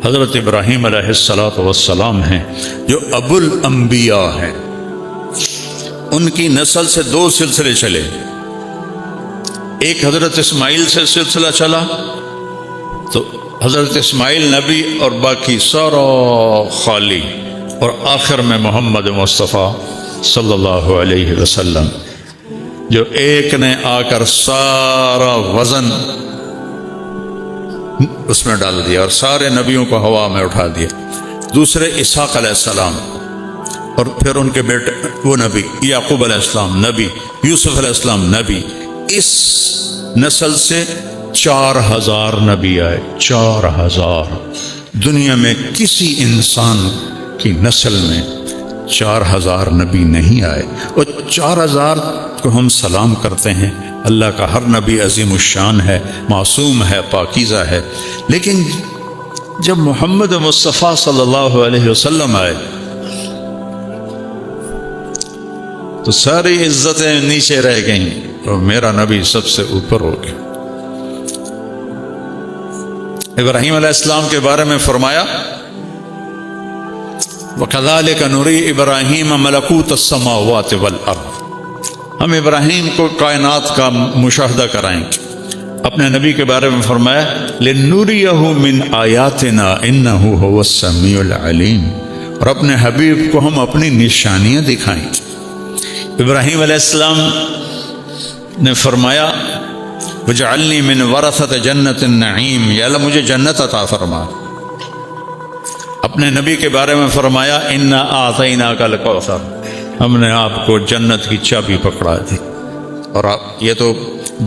حضرت ابراہیم علیہ السلام ہیں جو ابو الانبیاء ہیں. ان کی نسل سے دو سلسلے چلے. ایک حضرت اسماعیل سے سلسلہ چلا تو حضرت اسماعیل نبی اور باقی سارا خالی، اور آخر میں محمد مصطفیٰ صلی اللہ علیہ وسلم جو ایک نے آ کر سارا وزن اس میں ڈال دیا اور سارے نبیوں کو ہوا میں اٹھا دیا. دوسرے اسحاق علیہ السلام، اور پھر ان کے بیٹے وہ نبی یعقوب علیہ السلام نبی، یوسف علیہ السلام نبی. اس نسل سے 4000 نبی آئے. 4000. دنیا میں کسی انسان کی نسل میں 4000 نبی نہیں آئے. اور 4000 کو ہم سلام کرتے ہیں. اللہ کا ہر نبی عظیم الشان ہے، معصوم ہے، پاکیزہ ہے. لیکن جب محمد مصطفیٰ صلی اللہ علیہ وسلم آئے تو ساری عزتیں نیچے رہ گئیں اور میرا نبی سب سے اوپر ہو گیا. ابراہیم علیہ السلام کے بارے میں فرمایا وَكَذَلِكَ نُرِي إِبْرَاهِيمَ مَلَكُوتَ السَّمَاوَاتِ وَالْأَرْضِ. ہم ابراہیم کو کائنات کا مشاہدہ کرائیں گے. اپنے نبی کے بارے میں فرمایا لِنُرِيَهُ مِنْ آيَاتِنَا إِنَّهُ هُوَ السَّمِيعُ الْعَلِيمُ. اور اپنے حبیب کو ہم اپنی نشانیاں دکھائیں گے. ابراہیم علیہ السلام نے فرمایا وَجْعَلْنِي مِنْ وَرَثَةِ جَنَّةِ النَّعِيمِ، یا اللہ مجھے جنت عطا فرما. اپنے نبی کے بارے میں فرمایا اِنَّا أَعْطَيْنَاكَ الْكَوْثَرَ، ہم نے آپ کو جنت کی چابی پکڑا دی اور آپ یہ تو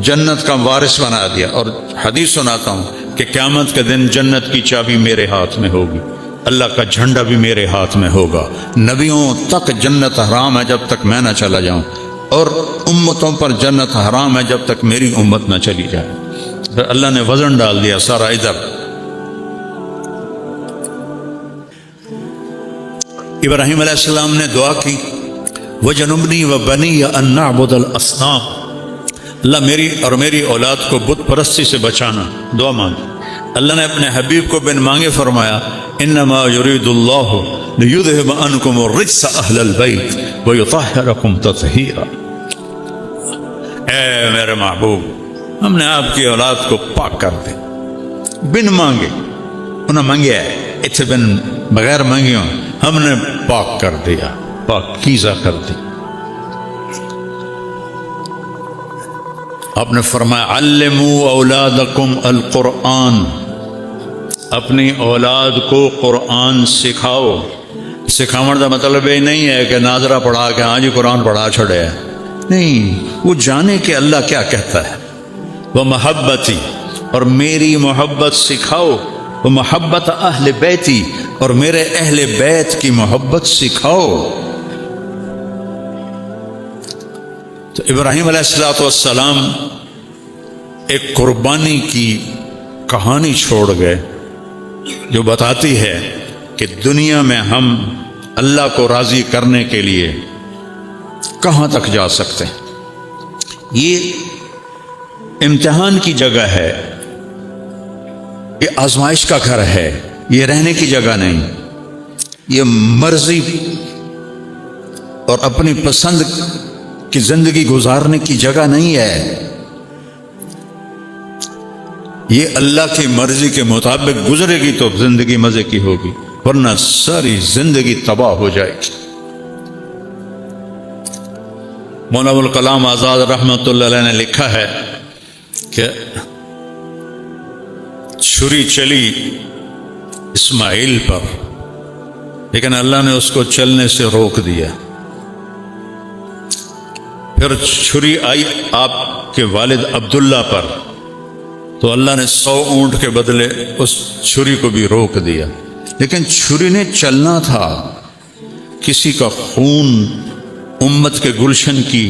جنت کا وارث بنا دیا. اور حدیث سناتا ہوں کہ قیامت کے دن جنت کی چابی میرے ہاتھ میں ہوگی، اللہ کا جھنڈا بھی میرے ہاتھ میں ہوگا. نبیوں تک جنت حرام ہے جب تک میں نہ چلا جاؤں، اور امتوں پر جنت حرام ہے جب تک میری امت نہ چلی جائے. پھر اللہ نے وزن ڈال دیا سارا ادھر. ابراہیم علیہ السلام نے دعا کی وَجَنُبْنِي وَبَنِيَّ أَن نَّعْبُدَ الْأَصْنَامَ، اللہ میری اور میری اولاد کو بت پرستی سے بچانا. دعا مانگی. اللہ نے اپنے حبیب کو بن مانگے فرمایا انما یرید اللہ لیذہب عنکم الرجس اہل البیت ویطہرکم تطہیرا. اے میرے محبوب، ہم نے آپ کی اولاد کو پاک کر دے. بن مانگے، انہوں نے مانگیا ہے اتنے بن بغیر مانگیوں ہم نے پاک کر دیا، پاکیزہ کر دی. آپ نے فرمایا علموا اولادکم القرآن، اپنی اولاد کو قرآن سکھاؤ. سکھاؤں کا مطلب یہ نہیں ہے کہ ناظرہ پڑھا کے ہاں جی قرآن پڑھا چھڑے ہے، نہیں. وہ جانے کہ اللہ کیا کہتا ہے. وہ محبتی، اور میری محبت سکھاؤ. وہ محبت اہل بیتی، اور میرے اہل بیت کی محبت سکھاؤ. تو ابراہیم علیہ السلام ایک قربانی کی کہانی چھوڑ گئے جو بتاتی ہے کہ دنیا میں ہم اللہ کو راضی کرنے کے لیے کہاں تک جا سکتے ہیں. یہ امتحان کی جگہ ہے، یہ آزمائش کا گھر ہے، یہ رہنے کی جگہ نہیں. یہ مرضی اور اپنی پسند کی زندگی گزارنے کی جگہ نہیں ہے. یہ اللہ کی مرضی کے مطابق گزرے گی تو زندگی مزے کی ہوگی، ورنہ ساری زندگی تباہ ہو جائے گی. مولانا ابوالکلام آزاد رحمۃ اللہ علیہ نے لکھا ہے کہ چھری چلی اسماعیل پر، لیکن اللہ نے اس کو چلنے سے روک دیا. پھر چھری آئی آپ کے والد عبداللہ پر، تو اللہ نے 100 اونٹ کے بدلے اس چھری کو بھی روک دیا. لیکن چھری نے چلنا تھا، کسی کا خون امت کے گلشن کی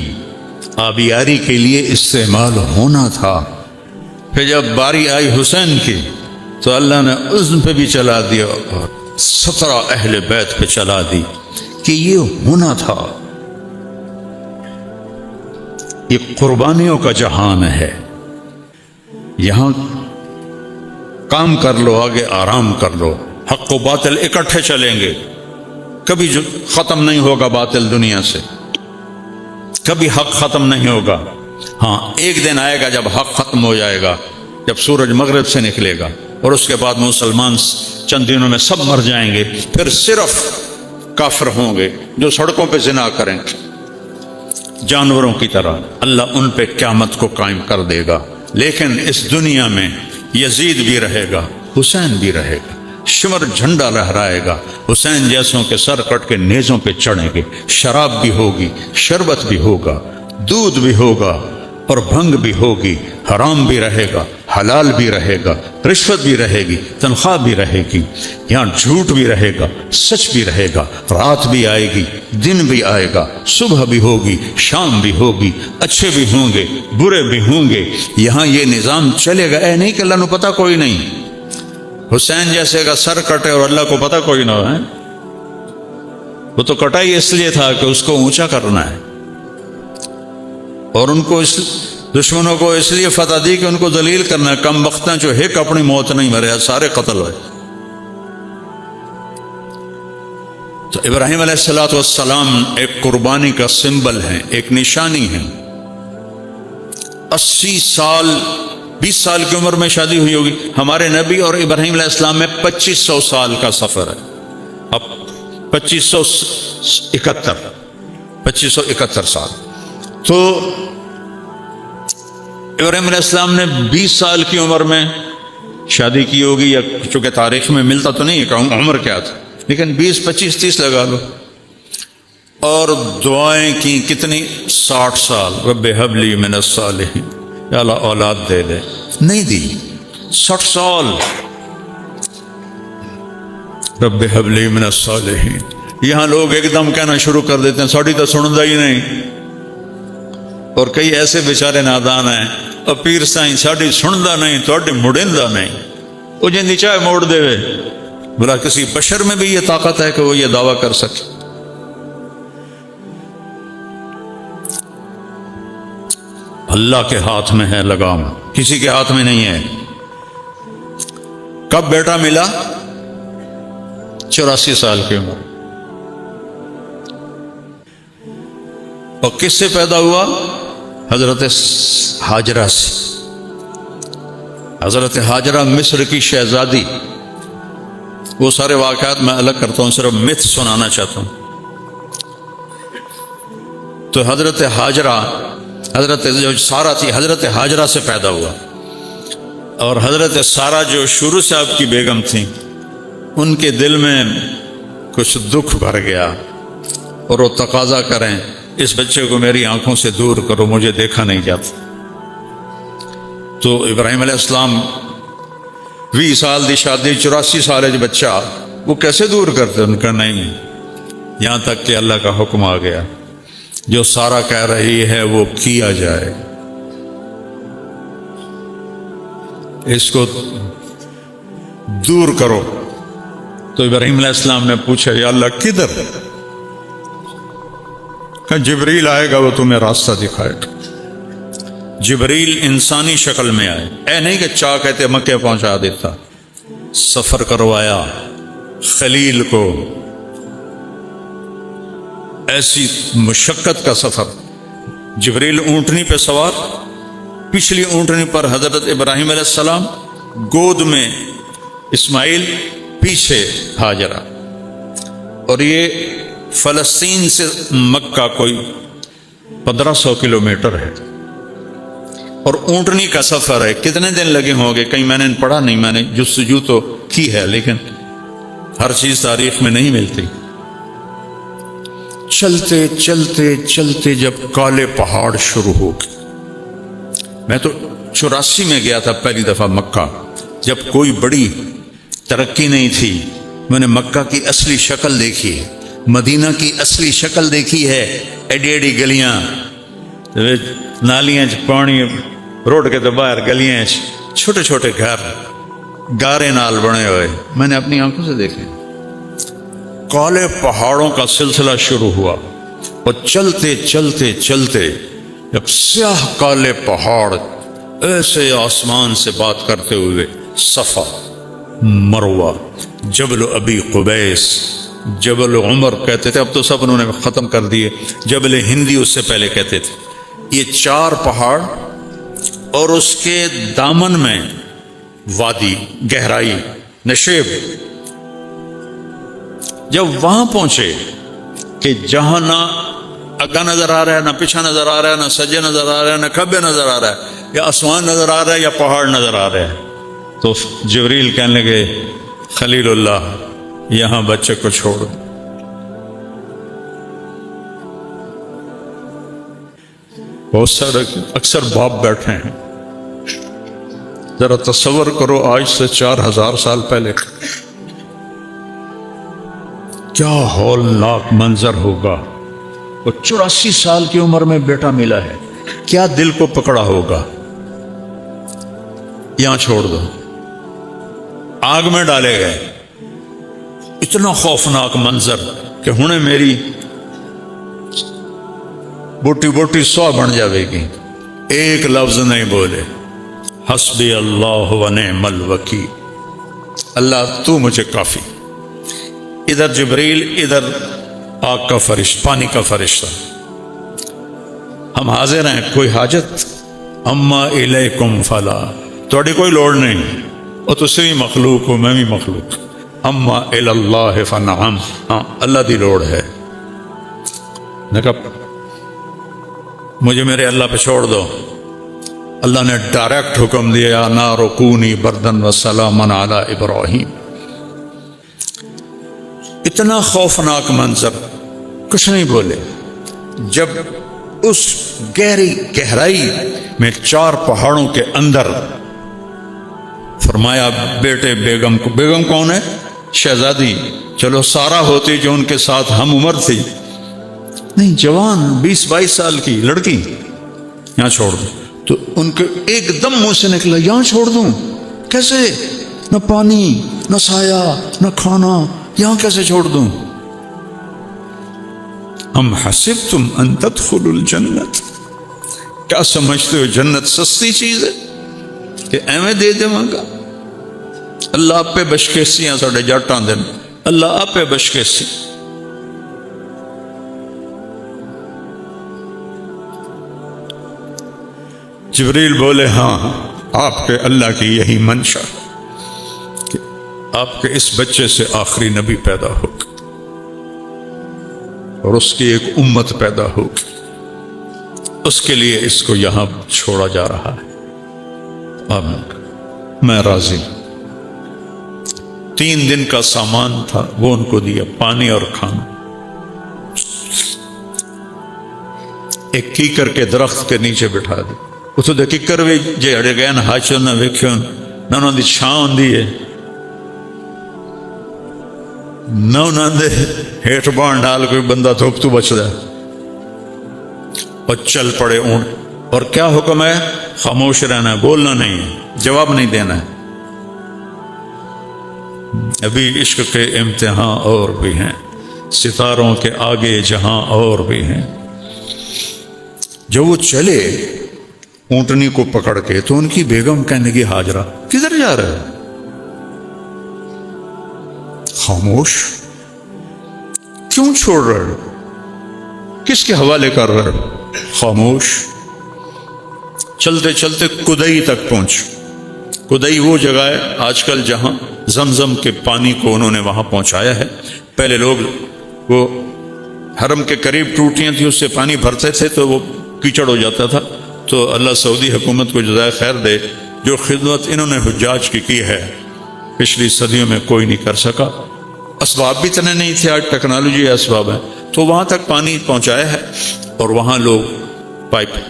آبیاری کے لیے استعمال ہونا تھا. پھر جب باری آئی حسین کی تو اللہ نے اس پہ بھی چلا دیا اور 17 اہل بیت پہ چلا دی کہ یہ ہونا تھا. یہ قربانیوں کا جہان ہے. یہاں کام کر لو، آگے آرام کر لو. حق و باطل اکٹھے چلیں گے، کبھی جو ختم نہیں ہوگا باطل دنیا سے، کبھی حق ختم نہیں ہوگا۔ ہاں ایک دن آئے گا جب حق ختم ہو جائے گا، جب سورج مغرب سے نکلے گا، اور اس کے بعد مسلمان چند دنوں میں سب مر جائیں گے، پھر صرف کافر ہوں گے جو سڑکوں پہ زنا کریں جانوروں کی طرح۔ اللہ ان پہ قیامت کو قائم کر دے گا۔ لیکن اس دنیا میں یزید بھی رہے گا، حسین بھی رہے گا، شمر جھنڈا لہرائے گا، حسین جیسوں کے سر کٹ کے نیزوں پہ چڑھیں گے، شراب بھی ہوگی، شربت بھی ہوگا، دودھ بھی ہوگا، اور بھنگ بھی ہوگی، حرام بھی رہے گا، حلال بھی رہے گا، رشوت بھی رہے گی، تنخواہ بھی رہے گی، یہاں جھوٹ بھی رہے گا، سچ بھی رہے گا، رات بھی آئے گی، دن بھی آئے گا، صبح بھی ہوگی، شام بھی ہوگی، اچھے بھی ہوں گے، برے بھی ہوں گے، یہاں یہ نظام چلے گا۔ اے نہیں کہ اللہ کو پتہ کوئی نہیں، حسین جیسے کا سر کٹے اور اللہ کو پتہ کوئی نہ ہو، وہ تو کٹا ہی اس لیے تھا کہ اس کو اونچا کرنا ہے، اور ان کو دشمنوں کو اس لیے فتح دی کہ ان کو ذلیل کرنا ہے۔ کم بختاں جو ایک اپنی موت نہیں مرے، سارے قتل ہوئے۔ تو ابراہیم علیہ السلام ایک قربانی کا سمبل ہے، ایک نشانی ہے۔ 80 سال 20 سال کی عمر میں شادی ہوئی ہوگی۔ ہمارے نبی اور ابراہیم علیہ السلام میں 2500 سال کا سفر ہے۔ اب 2571 سال۔ تو ابراہیم علیہ السلام نے 20 سال کی عمر میں شادی کی ہوگی، یا چونکہ تاریخ میں ملتا تو نہیں ہے کہ عمر کیا تھا، لیکن 20 25 30 لگا لو، اور دعائیں کی کتنی، 60 سال، رب ہب لی من الصالحین، یا اللہ اولاد دے دے، نہیں دی، 60 سال، رب ہب لی من الصالحین۔ یہاں لوگ ایک دم کہنا شروع کر دیتے ہیں ساڑی تو سندا ہی نہیں، اور کئی ایسے بیچارے نادان ہیں، اور پیر سائیں ساڑی سندا نہیں، تھوڑی مڑیندا نہیں، وہ جن چاہے موڑ دے وے۔ بلا کسی بشر میں بھی یہ طاقت ہے کہ وہ یہ دعویٰ کر سکے؟ اللہ کے ہاتھ میں ہے لگام، کسی کے ہاتھ میں نہیں ہے۔ کب بیٹا ملا؟ 84 سال کی عمر۔ اور کس سے پیدا ہوا؟ حضرت ہاجرہ سے۔ حضرت ہاجرہ مصر کی شہزادی، وہ سارے واقعات میں الگ کرتا ہوں، صرف متھ سنانا چاہتا ہوں۔ تو حضرت ہاجرہ، حضرت جو سارہ تھی، حضرت ہاجرہ سے پیدا ہوا، اور حضرت سارہ جو شروع سے آپ کی بیگم تھیں، ان کے دل میں کچھ دکھ بھر گیا، اور وہ تقاضا کریں اس بچے کو میری آنکھوں سے دور کرو، مجھے دیکھا نہیں جاتا۔ تو ابراہیم علیہ السلام 20 سال دی شادی، 84 سال جو بچہ، وہ کیسے دور کرتے؟ ان کا نہیں، یہاں تک کہ اللہ کا حکم آ گیا، جو سارہ کہہ رہی ہے وہ کیا جائے، اس کو دور کرو۔ تو ابراہیم علیہ السلام نے پوچھا یا اللہ کدھر؟ کہ جبریل آئے گا، وہ تمہیں راستہ دکھائے گا۔ جبریل انسانی شکل میں آئے، اے نہیں کہ چاہ کہتے مکے پہنچا دیتا، سفر کروایا خلیل کو، ایسی مشقت کا سفر۔ جبریل اونٹنی پہ سوار، پچھلی اونٹنی پر حضرت ابراہیم علیہ السلام، گود میں اسماعیل، پیچھے ہاجرہ۔ اور یہ فلسطین سے مکہ کوئی 1500 کلومیٹر ہے، اور اونٹنی کا سفر ہے۔ کتنے دن لگے ہوں گے کہیں میں نے پڑھا نہیں، میں نے جستجو تو کی ہے، لیکن ہر چیز تاریخ میں نہیں ملتی۔ چلتے چلتے چلتے جب کالے پہاڑ شروع ہو گئے، میں تو 84 میں گیا تھا پہلی دفعہ مکہ، جب کوئی بڑی ترقی نہیں تھی۔ میں نے مکہ کی اصلی شکل دیکھی ہے، مدینہ کی اصلی شکل دیکھی ہے، ایڈی ایڈی گلیاں، نالیاں پانی، روڈ کے تو باہر گلیاں، چھوٹے چھوٹے گھر، گارے نال بنے ہوئے، میں نے اپنی آنکھوں سے دیکھے۔ کالے پہاڑوں کا سلسلہ شروع ہوا، اور چلتے چلتے چلتے جب سیاہ کالے پہاڑ ایسے آسمان سے بات کرتے ہوئے، صفا مروہ، جبل ابی قبیس، جبل عمر کہتے تھے، اب تو سب انہوں نے ختم کر دیے، جبل ہندی اس سے پہلے کہتے تھے۔ یہ 4 پہاڑ اور اس کے دامن میں وادی، گہرائی، نشیب۔ جب وہاں پہنچے کہ جہاں نہ اگا نظر آ رہا ہے، نہ پیچھا نظر آ رہا ہے، نہ سجے نظر آ رہا ہے، نہ کھبے نظر آ رہا ہے، یا آسمان نظر آ رہا ہے یا پہاڑ نظر آ رہے ہیں، تو جبریل کہنے لگے خلیل اللہ یہاں بچے کو چھوڑ دو۔ بہت سارے اکثر باپ بیٹھے ہیں، ذرا تصور کرو آج سے 4000 سال پہلے کیا ہولناک منظر ہوگا، اور 84 سال کی عمر میں بیٹا ملا ہے، کیا دل کو پکڑا ہوگا۔ یہاں چھوڑ دو، آگ میں ڈالے گئے، اتنا خوفناک منظر کہ ہنے میری بوٹی بوٹی 100 بن جاوے گی، ایک لفظ نہیں بولے، حسبی اللہ و نعم الوکیل، اللہ تو مجھے کافی۔ ادھر جبریل، ادھر آگ کا فرشتہ، پانی کا فرشتہ۔ ہم حاضر ہیں، کوئی حاجت؟ اما الیکم فلا، تھوڑی کوئی لوڑ نہیں، اور تسی بھی مخلوق ہو، میں بھی مخلوق۔ اما اللہ فنعم، ہاں اللہ دی لوڑ ہے۔ میں کہا مجھے میرے اللہ پہ چھوڑ دو۔ اللہ نے ڈائریکٹ حکم دیا، یا نار کونی بردن وسلاما علی ابراہیم۔ اتنا خوفناک منظر، کچھ نہیں بولے۔ جب اس گہرائی میں 4 پہاڑوں کے اندر فرمایا بیٹے بیگم کو، بیگم کون ہے؟ شہزادی، چلو سارا ہوتی جو ان کے ساتھ ہم عمر تھی، نہیں جوان 20-22 سال کی لڑکی، یہاں چھوڑ دو۔ تو ان کے ایک دم منہ سے نکلا یہاں چھوڑ دوں؟ کیسے؟ نہ پانی، نہ سایہ، نہ کھانا، یہاں کیسے چھوڑ دوں؟ ام حسبتم ان تدخلوا الجنت، کیا سمجھتے ہو جنت سستی چیز ہے کہ ایویں دے دے مانگا؟ اللہ آپ پہ بشکیسی ہیں، ساڑھے جٹاں دن اللہ آپ پہ بشکیسی۔ جبریل بولے ہاں آپ کے اللہ کی یہی منشا کہ آپ کے اس بچے سے آخری نبی پیدا ہوگا اور اس کی ایک امت پیدا ہوگی، اس کے لیے اس کو یہاں چھوڑا جا رہا ہے۔ آمین، میں راضی۔ 3 دن کا سامان تھا، وہ ان کو دیا، پانی اور کھانا۔ ایک کیکر کے درخت کے نیچے بٹھا دی، اتو دے کیکر بھی جے اڑے گئے نا، ہاچو نہ ویکھو نہ انہوں دی چھاں ہوندی ہے، نہ انہوں دے ہیٹھ بان ڈال کوئی بندہ دھوپ تو بچ رہا، اور چل پڑے اونٹ۔ اور کیا حکم ہے؟ خاموش رہنا ہے، بولنا نہیں ہے، جواب نہیں دینا ہے۔ ابھی عشق کے امتحان اور بھی ہیں، ستاروں کے آگے جہاں اور بھی ہیں۔ جب وہ چلے اونٹنی کو پکڑ کے، تو ان کی بیگم کہنے کی حاجرہ کدھر جا رہا ہے؟ خاموش، کیوں چھوڑ رہے ہو؟ کس کے حوالے کر رہے ہو؟ خاموش۔ چلتے چلتے کدئی تک پہنچ۔ کدئی وہ جگہ ہے آج کل جہاں زمزم کے پانی کو انہوں نے وہاں پہنچایا ہے۔ پہلے لوگ وہ حرم کے قریب ٹوٹیاں تھیں، اس سے پانی بھرتے تھے تو وہ کیچڑ ہو جاتا تھا۔ تو اللہ سعودی حکومت کو جزائے خیر دے، جو خدمت انہوں نے حجاج کی ہے پچھلی صدیوں میں کوئی نہیں کر سکا۔ اسباب بھی اتنے نہیں تھے، آج ٹیکنالوجی اسباب ہے، تو وہاں تک پانی پہنچایا ہے، اور وہاں لوگ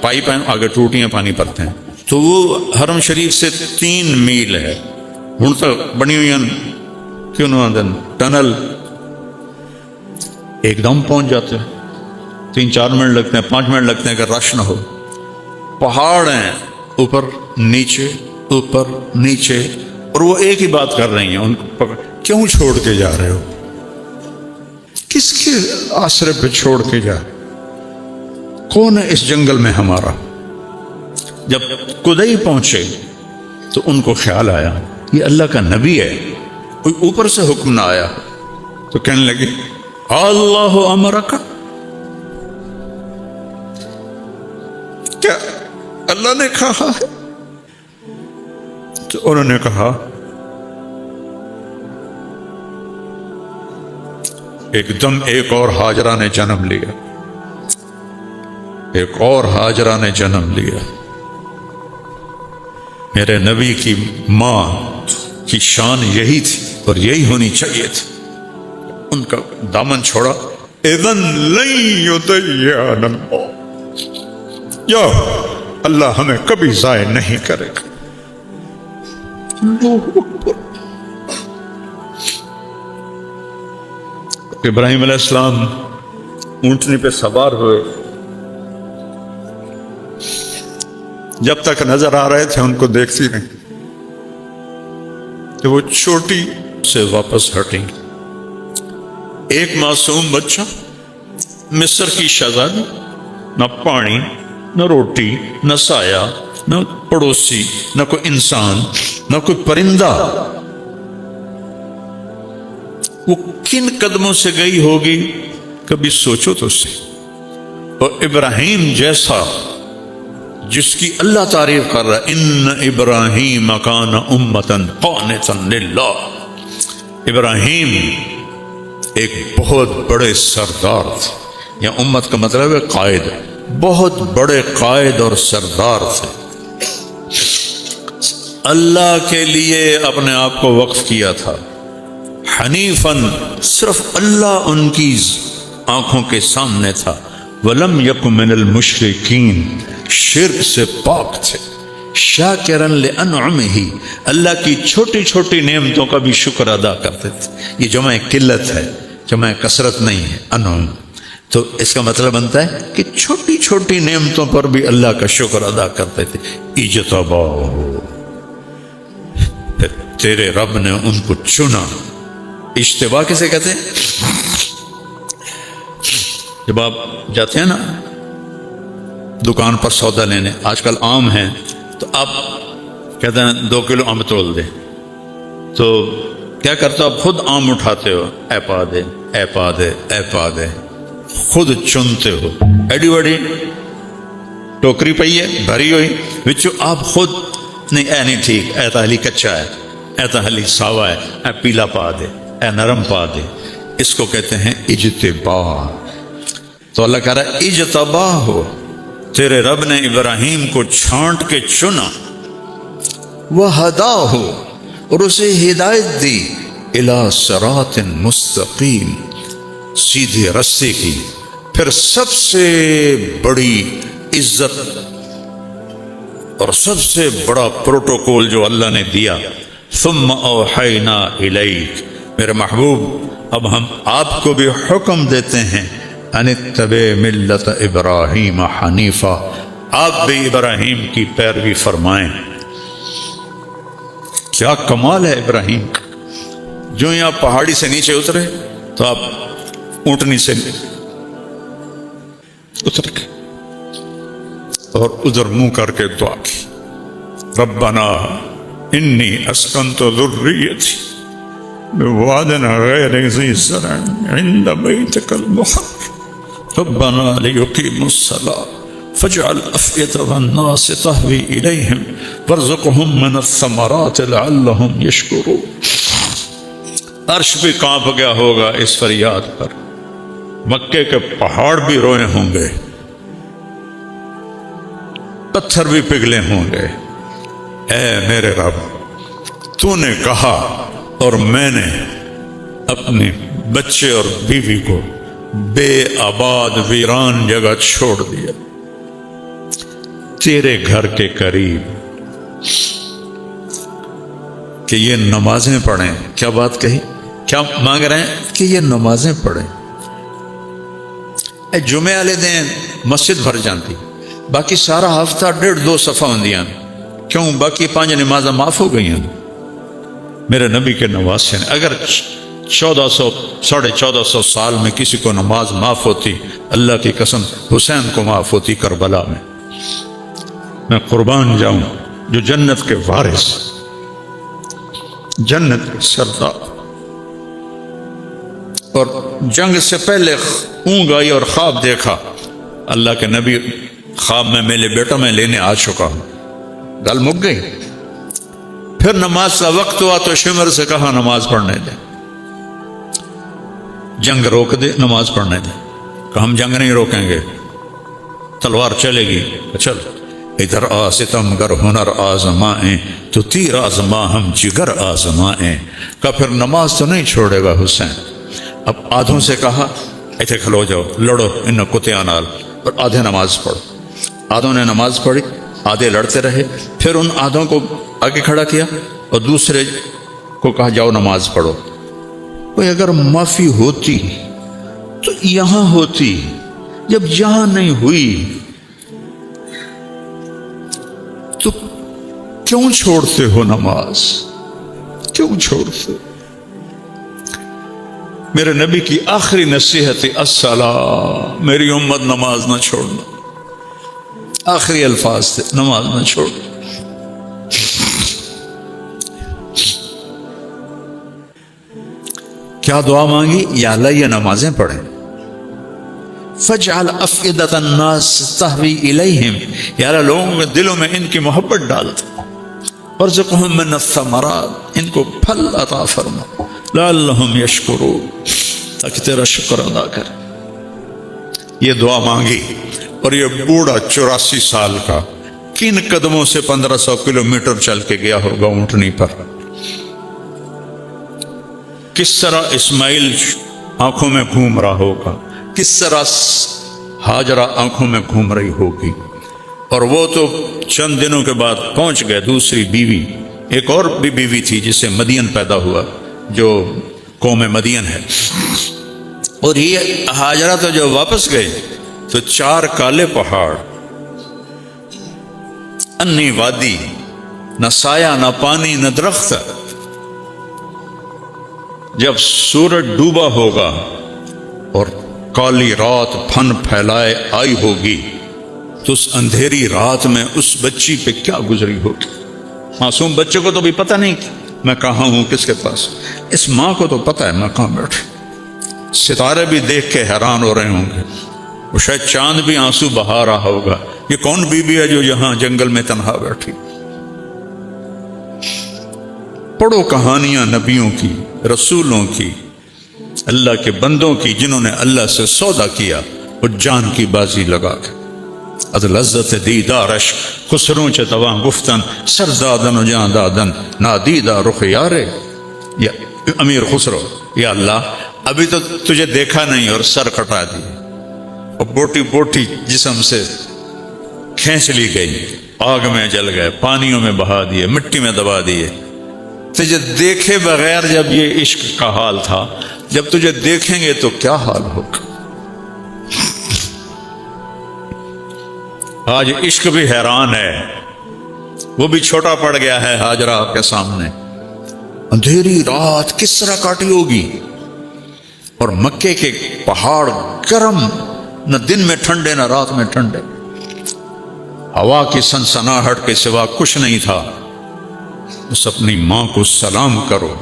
پائپ ہیں، آگے ٹوٹیاں پانی بھرتے ہیں۔ تو وہ حرم شریف سے 3 میل ہے، ہوں تک بنی ہوئی کیوں نہ دن ٹنل، ایک دم پہنچ جاتے ہیں۔ 3-4 منٹ لگتے ہیں، 5 منٹ لگتے ہیں اگر رش نہ ہو۔ پہاڑ ہیں، اوپر نیچے اوپر نیچے، اور وہ ایک ہی بات کر رہی ہیں، ان کو پکڑ کیوں چھوڑ کے جا رہے ہو؟ کس کے آسرے پہ چھوڑ کے جا؟ کون ہے اس جنگل میں ہمارا؟ جب کدئی پہنچے تو ان کو خیال آیا یہ اللہ کا نبی ہے، کوئی اوپر سے حکم نہ آیا تو کہنے لگے اللہ امرک، کیا اللہ نے کہا ہے؟ تو انہوں نے کہا ایک دم ایک اور ہاجرہ نے جنم لیا، ایک اور ہاجرہ نے جنم لیا۔ میرے نبی کی ماں کی شان یہی تھی اور یہی ہونی چاہیے تھی، ان کا دامن چھوڑا، اذن لن یضیعنا اللہ، یا اللہ ہمیں کبھی ضائع نہیں کرے گا۔ ابراہیم علیہ السلام اونٹنی پہ سوار ہوئے، جب تک نظر آ رہے تھے ان کو دیکھتی نہیں کہ وہ چوٹی سے واپس ہٹیں گے۔ ایک معصوم بچہ، مصر کی شہزادی، نہ پانی، نہ روٹی، نہ سایہ، نہ پڑوسی، نہ کوئی انسان، نہ کوئی پرندہ، وہ کن قدموں سے گئی ہوگی کبھی سوچو تو صحیح۔ اور ابراہیم جیسا جس کی اللہ تعریف کر رہا ہے، ان ابراہیم کان امۃ قانتا للہ، ابراہیم ایک بہت بڑے سردار تھے، یا امت کا مطلب ہے قائد، بہت بڑے قائد اور سردار تھے، اللہ کے لیے اپنے آپ کو وقف کیا تھا، حنیفاً، صرف اللہ ان کی آنکھوں کے سامنے تھا، ولم یک من المشرکین، شرک سے پاک تھے، شاکرا لانعمہ، اللہ کی چھوٹی چھوٹی نعمتوں کا بھی شکر ادا کرتے تھے۔ یہ جمع قلت ہے، جمع کثرت نہیں ہے، انعم، تو اس کا مطلب بنتا ہے کہ چھوٹی چھوٹی نعمتوں پر بھی اللہ کا شکر ادا کرتے تھے۔ اجتباہ، تیرے رب نے ان کو چنا۔ اجتباء کسے کہتے ہیں؟ جب آپ جاتے ہیں نا دکان پر سودا لینے، آج کل آم ہیں، تو آپ کہتے ہیں 2 کلو آم تول دے، تو کیا کرتے ہو؟ آپ خود آم اٹھاتے ہو، اے پا دے، اے پا دے، اے پا دے، خود چنتے ہو، ایڈی وڈی ٹوکری پئی ہے بھری ہوئی، بچوں آپ خود نہیں، اے نہیں ٹھیک، اے تاہلی کچا ہے، اے تاہلی ساوا ہے، اے پیلا پا دے، اے نرم پا دے۔ اس کو کہتے ہیں اجتباء۔ تو اللہ کہہ رہا ہے اجتباہ ہو، تیرے رب نے ابراہیم کو چھانٹ کے چنا، وہداہ، اور اسے ہدایت دی، الی صراط مستقیم، سیدھے رستے کی۔ پھر سب سے بڑی عزت اور سب سے بڑا پروٹوکول جو اللہ نے دیا، ثم اوحینا الیک، میرے محبوب اب ہم آپ کو بھی حکم دیتے ہیں، ان اتبع ملت ابراہیم حنیفا، آپ بھی ابراہیم کی پیروی فرمائیں۔ کیا کمال ہے ابراہیم کا! جو ہی آپ پہاڑی سے نیچے اترے تو آپ اونٹنی سے اتر گئے اور ادھر منہ کر کے دعا کی، ربنا انی اسکنت ذریتی بواد غیر ذی زرع عند بیتک المحرم ربنا لیقیموا الصلاة فاجعل أفئدة الناس تهوی الیہم وارزقهم من الثمرات لعلهم یشکرون۔ عرش بھی کانپ گیا ہوگا اس فریاد پر، مکے کے پہاڑ بھی روئے ہوں گے، پتھر بھی پگھلے ہوں گے۔ اے میرے رب، تو نے کہا اور میں نے اپنے بچے اور بیوی کو بے آباد ویران جگہ چھوڑ دیا تیرے گھر کے قریب، کہ یہ نمازیں پڑھیں۔ کیا بات کہی، کیا مانگ رہے ہیں؟ کہ یہ نمازیں پڑھیں۔ اے جمعے والے دن مسجد بھر جاتی، باقی سارا ہفتہ 1.5-2 صفحہ ہوندیاں، کیوں؟ باقی 5 نمازیں معاف ہو گئی ہیں۔ میرے نبی کے نواسے نے، اگر 1400 سال میں کسی کو نماز معاف ہوتی، اللہ کی قسم حسین کو معاف ہوتی کربلا میں۔ میں قربان جاؤں جو جنت کے وارث، جنت کے سردار اور جنگ سے پہلے اونگ آئی اور خواب دیکھا، اللہ کے نبی خواب میں میرے بیٹا میں لینے آ چکا ہوں، گل مک گئی۔ پھر نماز کا وقت ہوا تو شمر سے کہا نماز پڑھنے دے، جنگ روک دے، نماز پڑھنے دے۔ کہ ہم جنگ نہیں روکیں گے، تلوار چلے گی، چل ادھر آ ستم گر ہنر آزمائیں تو تیر آزما ہم جگر آزمائیں۔ کہ پھر نماز تو نہیں چھوڑے گا حسین۔ اب آدھوں سے کہا ایتھے کھلو جاؤ، لڑو ان کتیاں نال، اور آدھے نماز پڑھو۔ آدھوں نے نماز پڑھی، آدھے لڑتے رہے۔ پھر ان آدھوں کو آگے کھڑا کیا اور دوسرے کو کہا جاؤ نماز پڑھو۔ کوئی اگر معافی ہوتی تو یہاں ہوتی، جب یہاں نہیں ہوئی تو کیوں چھوڑتے ہو نماز؟ کیوں چھوڑتے؟ میرے نبی کی آخری نصیحت الصلاۃ، میری امت نماز نہ چھوڑنا، آخری الفاظ تھے، نماز نہ چھوڑ۔ کیا دعا مانگی؟ یا اللہ یہ نمازیں پڑھیں، فَاجْعَلْ أَفْئِدَةَ النَّاسِ تَهْوِي إِلَيْهِمْ، یا اللہ لوگوں کے دلوں میں ان کی محبت ڈال دے، وَارْزُقْهُم مِّنَ الثَّمَرَاتِ، ان کو پھل عطا فرما، لَعَلَّهُمْ يَشْكُرُونَ، تاکہ تیرا شکر ادا کریں۔ یہ دعا مانگی، اور یہ بوڑھا 84 سال کا کن قدموں سے 1500 کلومیٹر چل کے گیا ہوگا اونٹنی پر، کس طرح اسماعیل آنکھوں میں گھوم رہا ہوگا، کس طرح ہاجرہ آنکھوں میں گھوم رہی ہوگی۔ اور وہ تو چند دنوں کے بعد پہنچ گئے دوسری بیوی، ایک اور بھی بیوی تھی جس سے مدین پیدا ہوا، جو قوم مدین ہے۔ اور یہ ہاجرہ تو جو واپس گئے تو 4 کالے پہاڑ، انی وادی، نہ سایہ نہ پانی نہ درخت۔ جب سورج ڈوبا ہوگا اور کالی رات پھن پھیلائے آئی ہوگی تو اس اندھیری رات میں اس بچی پہ کیا گزری ہوگی؟ معصوم بچے کو تو بھی پتہ نہیں میں کہاں ہوں، کس کے پاس۔ اس ماں کو تو پتہ ہے میں کہاں بیٹھی۔ ستارے بھی دیکھ کے حیران ہو رہے ہوں گے، وہ شاید چاند بھی آنسو بہا رہا ہوگا، یہ کون بی بی ہے جو یہاں جنگل میں تنہا بیٹھی۔ پڑھو کہانیاں نبیوں کی، رسولوں کی، اللہ کے بندوں کی، جنہوں نے اللہ سے سودا کیا اور جان کی بازی لگا کے۔ از لذت دیدارش خسروں چے تواں گفتن، سرزادن و جان دادن نادیدہ رخ یارے۔ یا امیر خسرو، یا اللہ ابھی تو تجھے دیکھا نہیں اور سر کٹا دی، اور بوٹی بوٹی جسم سے کھینچ لی گئی، آگ میں جل گئے، پانیوں میں بہا دیے، مٹی میں دبا دیے۔ تجھے دیکھے بغیر جب یہ عشق کا حال تھا، جب تجھے دیکھیں گے تو کیا حال ہوگا۔ آج عشق بھی حیران ہے، وہ بھی چھوٹا پڑ گیا ہے ہاجرہ کے سامنے۔ اندھیری رات کس طرح کاٹی ہوگی، اور مکے کے پہاڑ گرم، نہ دن میں ٹھنڈے نہ رات میں ٹھنڈے، ہوا کی سنسناہٹ کے سوا کچھ نہیں تھا۔ بس اپنی ماں کو سلام کرو،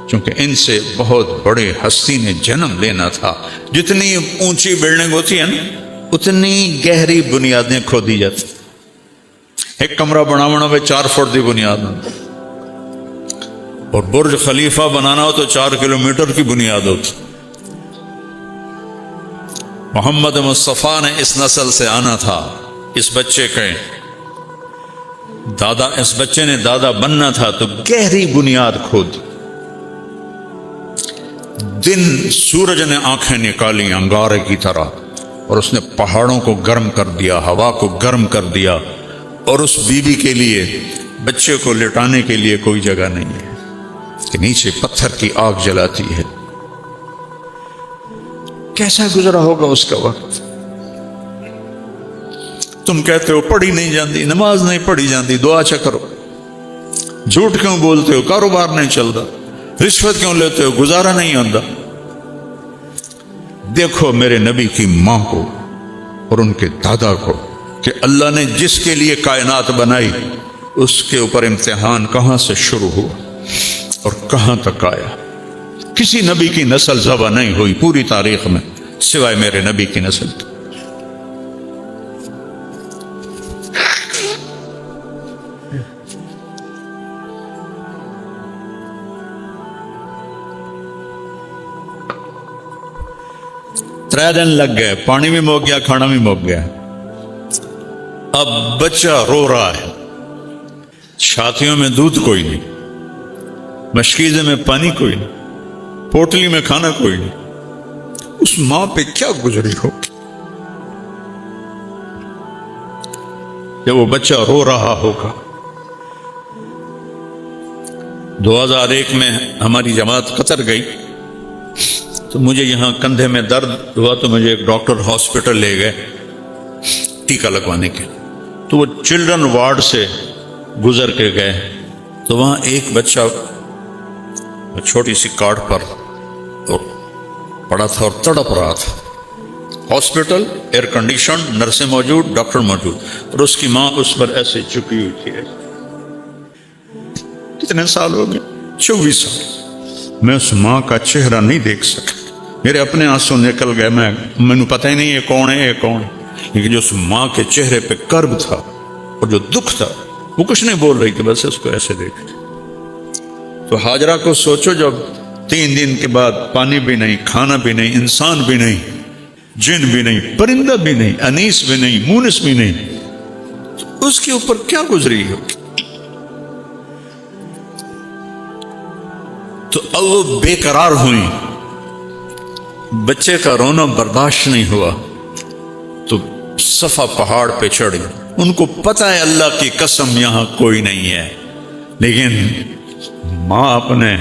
چونکہ ان سے بہت بڑے ہستی نے جنم لینا تھا۔ جتنی اونچی بلڈنگ ہوتی ہے نا، اتنی گہری بنیادیں کھودی جاتی۔ ایک کمرہ بنانا ہو 4 فٹ دی بنیاد، اور برج خلیفہ بنانا ہو تو 4 کلومیٹر کی بنیاد ہوتی۔ محمد مصطفیٰ نے اس نسل سے آنا تھا، اس بچے کے دادا، اس بچے نے دادا بننا تھا، تو گہری بنیاد کھود۔ دن سورج نے آنکھیں نکالی انگارے کی طرح، اور اس نے پہاڑوں کو گرم کر دیا، ہوا کو گرم کر دیا، اور اس بیوی کے لیے، بچے کو لٹانے کے لیے کوئی جگہ نہیں ہے کہ نیچے پتھر کی آگ جلاتی ہے۔ کیسا گزرا ہوگا اس کا وقت؟ تم کہتے ہو پڑھی نہیں جاندی، نماز نہیں پڑھی جاندی، دعا اچھا کرو، جھوٹ کیوں بولتے ہو، کاروبار نہیں چلتا، رشوت کیوں لیتے ہو، گزارا نہیں ہوتا۔ دیکھو میرے نبی کی ماں کو اور ان کے دادا کو، کہ اللہ نے جس کے لیے کائنات بنائی اس کے اوپر امتحان کہاں سے شروع ہوا اور کہاں تک آیا۔ کسی نبی کی نسل ذبح نہیں ہوئی پوری تاریخ میں سوائے میرے نبی کی نسل کی۔ ترے دن لگ گئے، پانی بھی مک گیا، کھانا بھی مک گیا۔ اب بچہ رو رہا ہے، چھاتیوں میں دودھ کوئی نہیں، مشکیزے میں پانی کوئی نہیں، پوٹلی میں کھانا کوئی نہیں۔ اس ماں پہ کیا گزری ہوگی جب وہ بچہ رو رہا ہوگا۔ 2001 میں ہماری جماعت قطر گئی تو مجھے یہاں کندھے میں درد ہوا تو مجھے ایک ڈاکٹر ہاسپٹل لے گئے ٹیکہ لگوانے کے، تو وہ چلڈرن وارڈ سے گزر کے گئے تو وہاں ایک بچہ چھوٹی سی کارڈ پر پڑا تھا اور تڑپ رہا تھا۔ ہاسپٹل ایئر کنڈیشن، نرسیں موجود، ڈاکٹر موجود، اور اس کی ماں اس پر ایسے چکی ہوئی تھی۔ کتنے سال ہو گئے؟ 24 سال۔ میں اس ماں کا چہرہ نہیں دیکھ سکا، میرے اپنے آنسو نکل گئے، مجھے پتہ ہی نہیں یہ کون ہے یہ کون ہے، لیکن جو اس ماں کے چہرے پہ کرب تھا اور جو دکھ تھا، وہ کچھ نہیں بول رہی تھی، بس اس کو ایسے دیکھ۔ تو ہاجرہ کو سوچو، جب 3 دن کے بعد پانی بھی نہیں، کھانا بھی نہیں، انسان بھی نہیں، جن بھی نہیں، پرندہ بھی نہیں، انیس بھی نہیں، مونس بھی نہیں، تو اس کے اوپر کیا گزری ہوگی؟ تو اب وہ بے قرار ہوئی، بچے کا رونا برداشت نہیں ہوا تو صفا پہاڑ پہ چڑھی۔ ان کو پتہ ہے اللہ کی قسم یہاں کوئی نہیں ہے، لیکن ماں اپنے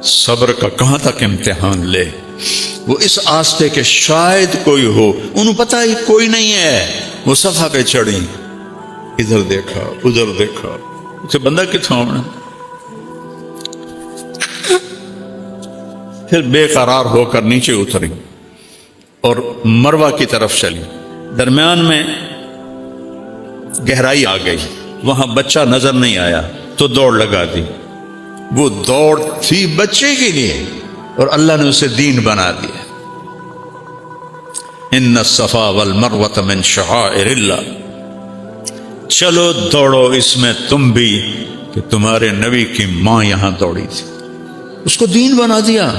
صبر کا کہاں تک امتحان لے؟ وہ اس آستے کے شاید کوئی ہو، انہوں پتہ ہی کوئی نہیں ہے، وہ صفا پہ چڑھی، ادھر دیکھا ادھر دیکھا، اسے بندہ کتنا ہونا، پھر بے قرار ہو کر نیچے اتری اور مروہ کی طرف چلی۔ درمیان میں گہرائی آ گئی، وہاں بچہ نظر نہیں آیا تو دوڑ لگا دی۔ وہ دوڑ تھی بچے کے لیے اور اللہ نے اسے دین بنا دیا۔ ان الصفا والمروہ من شعائر اللہ، چلو دوڑو اس میں تم بھی، کہ تمہارے نبی کی ماں یہاں دوڑی تھی، اس کو دین بنا دیا،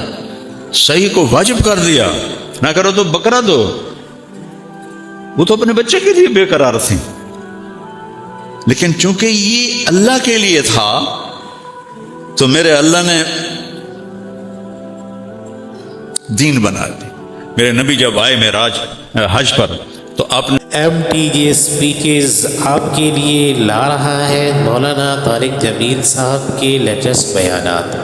صحیح کو واجب کر دیا، نہ کرو تو بکرا دو۔ وہ تو اپنے بچے کے لیے بے قرار تھی، لیکن چونکہ یہ اللہ کے لیے تھا تو میرے اللہ نے دین بنا دی۔ میرے نبی جب آئے معراج حج پر تو آپ نے MTJ اسپیچز آپ کے لیے لا رہا ہے مولانا طارق جمیل صاحب کے لیٹسٹ بیانات۔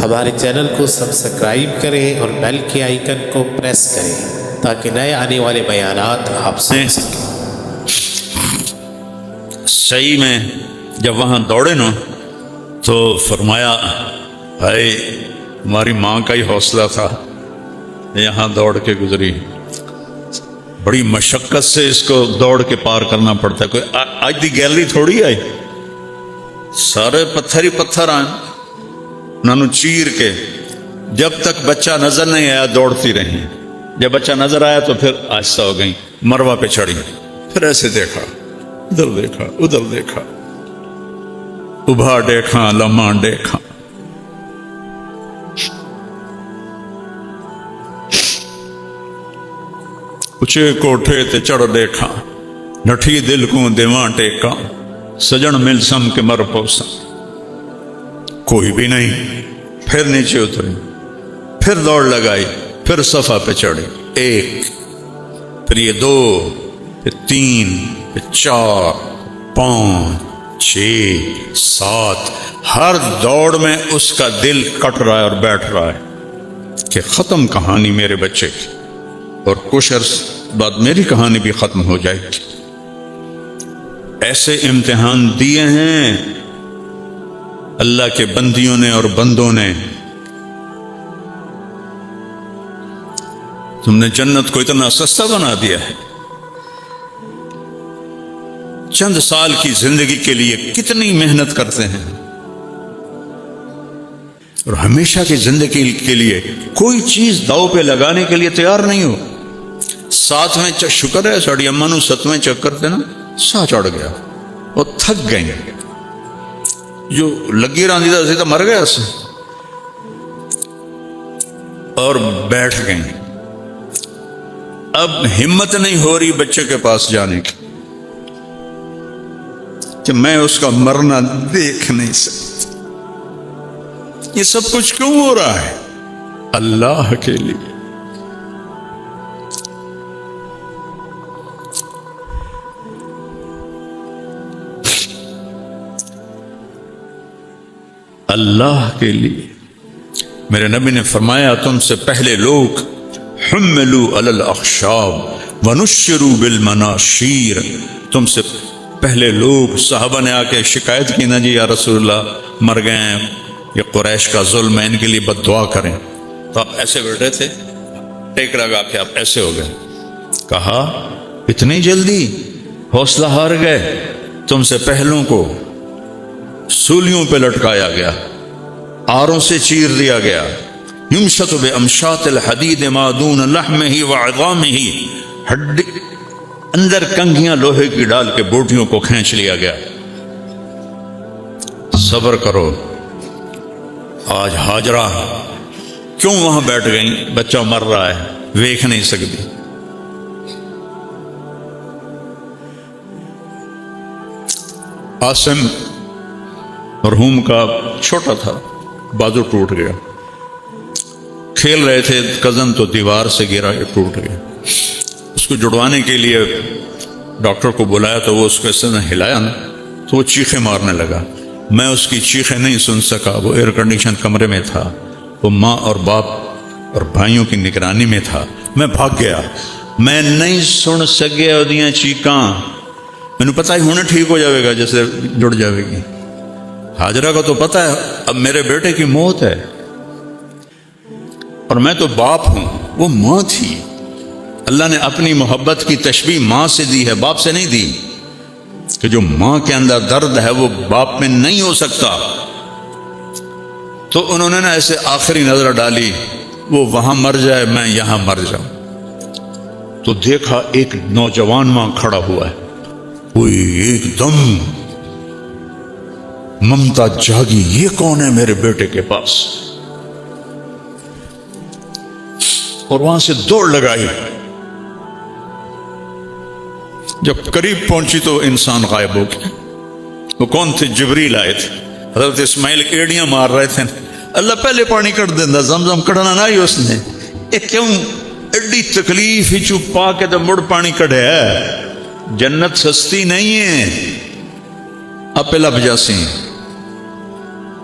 ہمارے چینل کو سبسکرائب کریں اور بیل کے آئیکن کو پریس کریں تاکہ نئے آنے والے بیانات آپ سن سکیں۔ صحیح میں جب وہاں دوڑے نا تو فرمایا بھائی ہماری ماں کا ہی حوصلہ تھا، یہاں دوڑ کے گزری، بڑی مشقت سے اس کو دوڑ کے پار کرنا پڑتا ہے۔ کوئی آج دی گیلری تھوڑی آئی، سارے پتھر ہی پتھر آئے، انہوں چیر کے، جب تک بچہ نظر نہیں آیا دوڑتی رہی، جب بچہ نظر آیا تو پھر آہستہ ہو گئی، مروہ پہ چڑھی، پھر ایسے دیکھا ادھر دیکھا ادھر دیکھا، ابھا دیکھا لمحہ دیکھا، اچھے کوٹھے تے چڑھ دیکھا، نٹھی دل کو دیواں ٹیکا، سجن مل سم کے مر پوسا، کوئی بھی نہیں۔ پھر نیچے اتری، پھر دوڑ لگائی، پھر صفا پہ چڑھی، 1، پھر یہ 2، پھر 3، پھر 4، 5، 6، 7۔ ہر دوڑ میں اس کا دل کٹ رہا ہے اور بیٹھ رہا ہے کہ ختم کہانی میرے بچے کی، اور کچھ عرص بعد میری کہانی بھی ختم ہو جائے گی۔ ایسے امتحان دیے ہیں اللہ کے بندیوں نے اور بندوں نے۔ تم نے جنت کو اتنا سستا بنا دیا ہے، چند سال کی زندگی کے لیے کتنی محنت کرتے ہیں، اور ہمیشہ کی زندگی کے لیے کوئی چیز داؤ پہ لگانے کے لیے تیار نہیں ہو. ساتویں شکر ہے ساڑی اما نو 7ویں چکر تے نا سا چڑھ گیا، وہ تھک گئے، جو لگی راندی دا سی تو مر گیا سے اور بیٹھ گئے. اب ہمت نہیں ہو رہی بچے کے پاس جانے کی کہ میں اس کا مرنا دیکھ نہیں سکتا. یہ سب کچھ کیوں ہو رہا ہے؟ اللہ کے لیے. اللہ کے لیے. میرے نبی نے فرمایا تم سے پہلے لوگ حملوا علی الاخشاب ونشروا بالمناشیر، تم سے پہلے لوگ صحابہ نے آ کے شکایت کی نا جی یا رسول اللہ مر گئے ہیں، یہ قریش کا ظلم ہے، ان کے لیے بد دعا کریں. تو آپ ایسے بیٹھے تھے، ٹیک لگا کے آپ ایسے ہو گئے. کہا اتنی جلدی حوصلہ ہار گئے؟ تم سے پہلوں کو سولیوں پہ لٹکایا گیا، آروں سے چیر دیا گیا. یمشط بامشاط الحدید ما دون لحمہ وعظامہ، ہڈی اندر کنگھیاں لوہے کی ڈال کے بوٹیوں کو کھینچ لیا گیا. صبر کرو. آج ہاجرہ کیوں وہاں بیٹھ گئیں؟ بچہ مر رہا ہے، ویکھ نہیں سکتی. عاصم مرحوم کا چھوٹا تھا، بازو ٹوٹ گیا. کھیل رہے تھے کزن تو دیوار سے گرا، یہ ٹوٹ گیا. اس کو جڑوانے کے لیے ڈاکٹر کو بلایا تو وہ اس کو اس نے ہلایا نا تو وہ چیخیں مارنے لگا. میں اس کی چیخیں نہیں سن سکا، وہ ایئر کنڈیشن کمرے میں تھا، وہ ماں اور باپ اور بھائیوں کی نگرانی میں تھا. میں بھاگ گیا، میں نہیں سن سکیا اودیاں چیخاں. مینوں پتا ہی ہونے ٹھیک ہو جاوے گا جیسے جڑ جاوے گی. ہاجرہ کو تو پتا ہے اب میرے بیٹے کی موت ہے، اور میں تو باپ ہوں، وہ ماں تھی. اللہ نے اپنی محبت کی تشبیہ ماں سے دی ہے، باپ سے نہیں دی. کہ جو ماں کے اندر درد ہے وہ باپ میں نہیں ہو سکتا. تو انہوں نے نا ایسے آخری نظر ڈالی، وہ وہاں مر جائے میں یہاں مر جاؤں. تو دیکھا ایک نوجوان ماں کھڑا ہوا ہے، کوئی ایک دم ممتا جاگی، یہ کون ہے میرے بیٹے کے پاس؟ اور وہاں سے دوڑ لگائی. جب قریب پہنچی تو انسان غائب ہو گیا. وہ کون تھے؟ جبریل آئے تھے. حضرت اسماعیل ایڑیاں مار رہے تھے. اللہ پہلے پانی کٹ دینا، زمزم کڑنا نہ ہی اس نے. یہ کیوں ایڈی تکلیف ہی چپا کے تو مڑ پانی کڑے ہے. جنت سستی نہیں ہے. آپ لب جاسی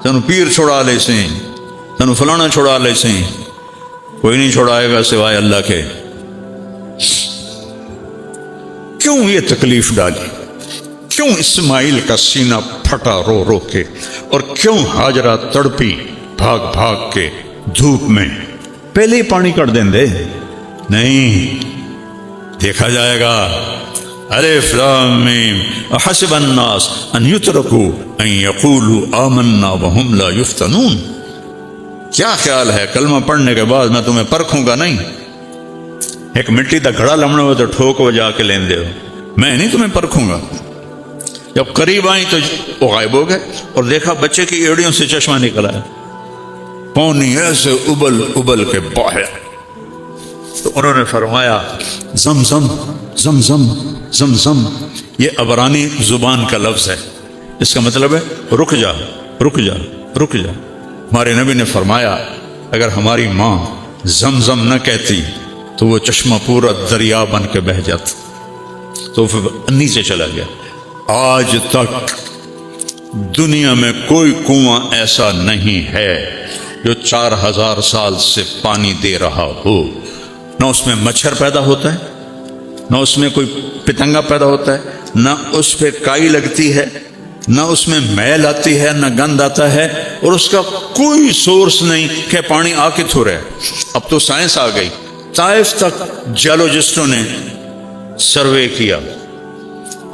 تینوں پیر چھوڑا لے سی، تینوں فلانا چھوڑا لے سی، کوئی نہیں چھوڑائے گا سوائے اللہ کے. کیوں یہ تکلیف ڈالی؟ کیوں اسماعیل کا سینہ پھٹا رو رو کے؟ اور کیوں ہاجرہ تڑپی بھاگ بھاگ کے دھوپ میں؟ پہلے ہی پانی کر دیں دے. نہیں، دیکھا جائے گا. الف لام میم احسب الناس ان یترکوا ان یقولوا آمنا وهم لا یفتنون. کیا خیال ہے کلمہ پڑھنے کے بعد میں تمہیں پرکھوں گا نہیں؟ ایک مٹی کا گھڑا لمڑے ہو تو ٹھوک وہ جا کے لین دے ہو، میں نہیں تمہیں پرکھوں گا. جب قریب آئیں تو وہ غائب ہو گئے، اور دیکھا بچے کی ایڑیوں سے چشمہ نکلا ہے، پانی ایسے ابل ابل کے باہر. تو انہوں نے فرمایا زمزم زمزم زمزم. یہ عبرانی زبان کا لفظ ہے، اس کا مطلب ہے رک جا رک جا رک جا. ہمارے نبی نے فرمایا اگر ہماری ماں زمزم نہ کہتی تو وہ چشمہ پورا دریا بن کے بہہ جاتا. تو پھر نیچے چلا گیا. آج تک دنیا میں کوئی کنواں ایسا نہیں ہے جو 4000 سال سے پانی دے رہا ہو. نہ اس میں مچھر پیدا ہوتا ہے، نہ اس میں کوئی پتنگا پیدا ہوتا ہے، نہ اس پہ کائی لگتی ہے، نہ اس میں میل آتی ہے، نہ گند آتا ہے، اور اس کا کوئی سورس نہیں کہ پانی آ کے تھو رہے. اب تو سائنس آ گئی. طائف تک جیولوجسٹوں نے سروے کیا،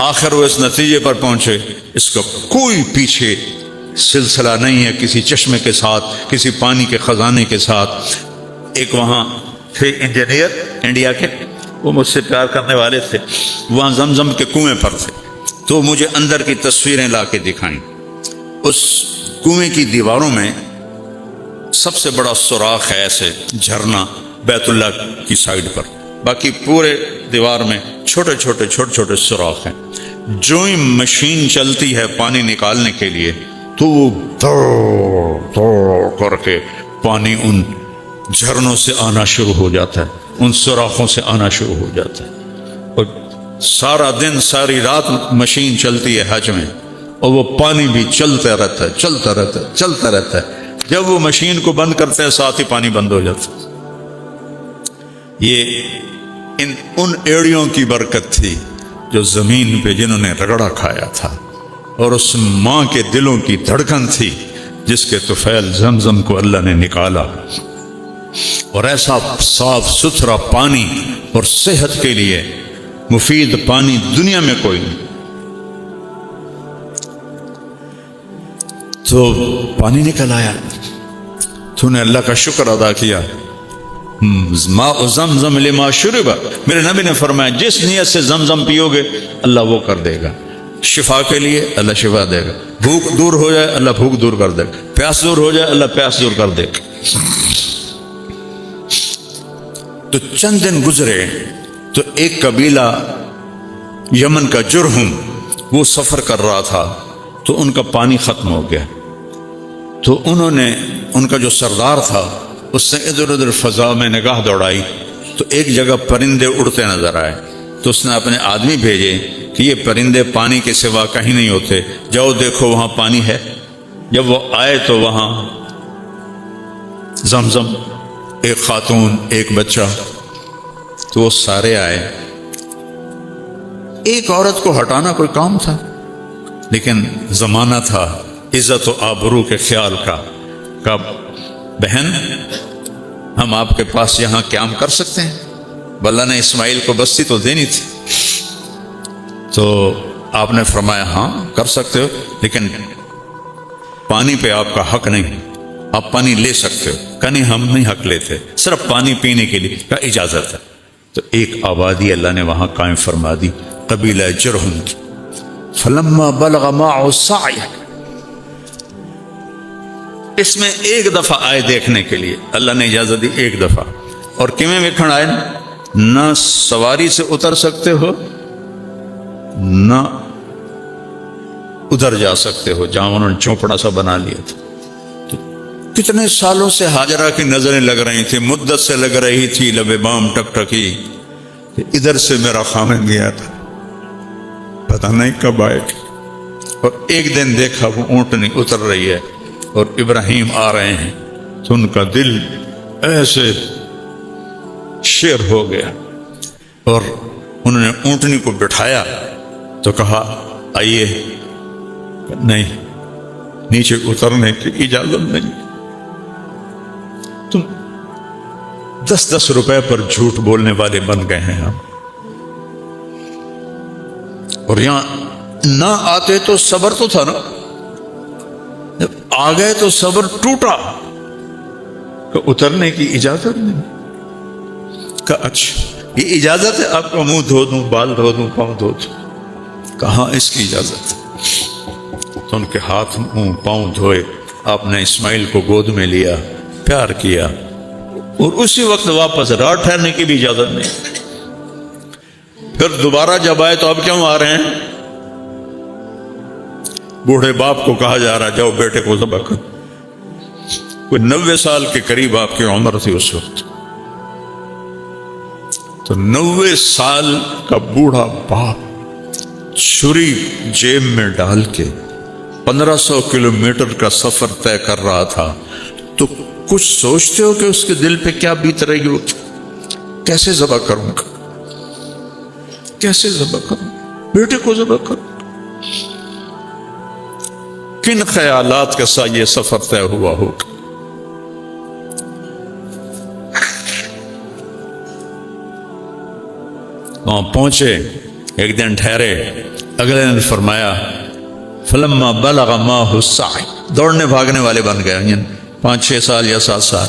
آخر وہ اس نتیجے پر پہنچے اس کا کوئی پیچھے سلسلہ نہیں ہے کسی چشمے کے ساتھ، کسی پانی کے خزانے کے ساتھ۔ ایک وہاں تھے انجینئر انڈیا کے، وہ مجھ سے پیار کرنے والے تھے، وہاں زمزم کے کنویں پر تھے، تو مجھے اندر کی تصویریں لا کے دکھائیں۔ اس کنویں کی دیواروں میں سب سے بڑا سوراخ ہے، ایسے جھرنا بیت اللہ کی سائیڈ پر، باقی پورے دیوار میں چھوٹے چھوٹے سوراخ ہیں۔ جو ہی مشین چلتی ہے پانی نکالنے کے لیے تو وہ دوڑ کر کے پانی ان جھرنوں سے آنا شروع ہو جاتا ہے، ان سوراخوں سے آنا شروع ہو جاتا ہے، اور سارا دن ساری رات مشین چلتی ہے حج میں، اور وہ پانی بھی چلتا رہتا ہے۔ جب وہ مشین کو بند کرتے ہیں ساتھ ہی پانی بند ہو جاتا ہے۔ یہ ان ایڑیوں کی برکت تھی جو زمین پہ جنہوں نے رگڑا کھایا تھا، اور اس ماں کے دلوں کی دھڑکن تھی جس کے طفیل زمزم کو اللہ نے نکالا، اور ایسا صاف ستھرا پانی اور صحت کے لیے مفید پانی دنیا میں کوئی نہیں۔ تو پانی نکل آیا، تو نے اللہ کا شکر ادا کیا۔ ماء زمزم لما شرب، میرے نبی نے فرمایا جس نیت سے زمزم پیو گے اللہ وہ کر دے گا، شفا کے لیے اللہ شفا دے گا، بھوک دور ہو جائے اللہ بھوک دور کر دے گا، پیاس دور ہو جائے اللہ پیاس دور کر دے گا۔ تو چند دن گزرے تو ایک قبیلہ یمن کا جرہم، وہ سفر کر رہا تھا تو ان کا پانی ختم ہو گیا، تو انہوں نے، ان کا جو سردار تھا اس نے ادھر ادھر فضا میں نگاہ دوڑائی تو ایک جگہ پرندے اڑتے نظر آئے، تو اس نے اپنے آدمی بھیجے کہ یہ پرندے پانی کے سوا کہیں نہیں ہوتے، جاؤ دیکھو وہاں پانی ہے۔ جب وہ آئے تو وہاں زمزم، ایک خاتون، ایک بچہ، تو وہ سارے آئے۔ ایک عورت کو ہٹانا کوئی کام تھا، لیکن زمانہ تھا عزت و آبرو کے خیال کا، کہ بہن ہم آپ کے پاس یہاں قیام کر سکتے ہیں؟ اللہ نے اسماعیل کو بستی تو دینی تھی، تو آپ نے فرمایا ہاں کر سکتے ہو، لیکن پانی پہ آپ کا حق نہیں، آپ پانی لے سکتے ہو۔ کہ نہیں ہم نہیں حق لیتے، صرف پانی پینے کے لیے کا اجازت ہے۔ تو ایک آبادی اللہ نے وہاں قائم فرما دی، قبیلہ جرہم کی۔ فلما بلغ معه السعی، اس میں ایک دفعہ آئے دیکھنے کے لیے، اللہ نے اجازت دی ایک دفعہ، اور کیویں ویکھن آئے نہ سواری سے اتر سکتے ہو نہ ادھر جا سکتے ہو جہاں انہوں نے چوپڑا سا بنا لیا تھا۔ تو کتنے سالوں سے ہاجرہ کی نظریں لگ رہی تھی، مدت سے لگ رہی تھی، لب بام ٹک ٹکی، ادھر سے میرا خامن گیا تھا، پتہ نہیں کب آئے گا۔ اور ایک دن دیکھا وہ اونٹنی اتر رہی ہے اور ابراہیم آ رہے ہیں، تو ان کا دل ایسے شیر ہو گیا، اور انہوں نے اونٹنی کو بٹھایا تو کہا آئیے، نہیں نیچے اترنے کی اجازت نہیں، تم 10 روپے پر جھوٹ بولنے والے بن گئے ہیں ہم، اور یہاں نہ آتے تو صبر تو تھا نا، جب آ گئے تو صبر ٹوٹا کہ اترنے کی اجازت نہیں۔ کہ اچھا یہ اجازت ہے آپ کا منہ دھو دوں، بال دھو دوں، پاؤں دھو دوں؟ کہاں اس کی اجازت ہے؟ تو ان کے ہاتھ منہ پاؤں دھوئے، آپ نے اسماعیل کو گود میں لیا، پیار کیا، اور اسی وقت واپس رات ٹھہرنے کی بھی اجازت نہیں۔ پھر دوبارہ جب آئے تو اب کیوں آ رہے ہیں؟ بوڑھے باپ کو کہا جا رہا جاؤ بیٹے کو ذبح کر، کوئی 90 سال کے قریب آپ کی عمر تھی اس وقت، تو 90 سال کا بوڑھا باپ چھری جیب میں ڈال کے 1500 کلومیٹر کا سفر طے کر رہا تھا، تو کچھ سوچتے ہو کہ اس کے دل پہ کیا بیت رہی ہو؟ کیسے ذبح کروں گا، کیسے ذبح کروں، بیٹے کو ذبح کروں؟ کن خیالات کے ساتھ یہ سفر طے ہوا ہوگا؟ وہاں پہنچے، ایک دن ٹھہرے، اگلے دن فرمایا فلما بلغ معه السعی، دوڑنے بھاگنے والے بن گئے، یعنی 5-6 سال یا 7 سال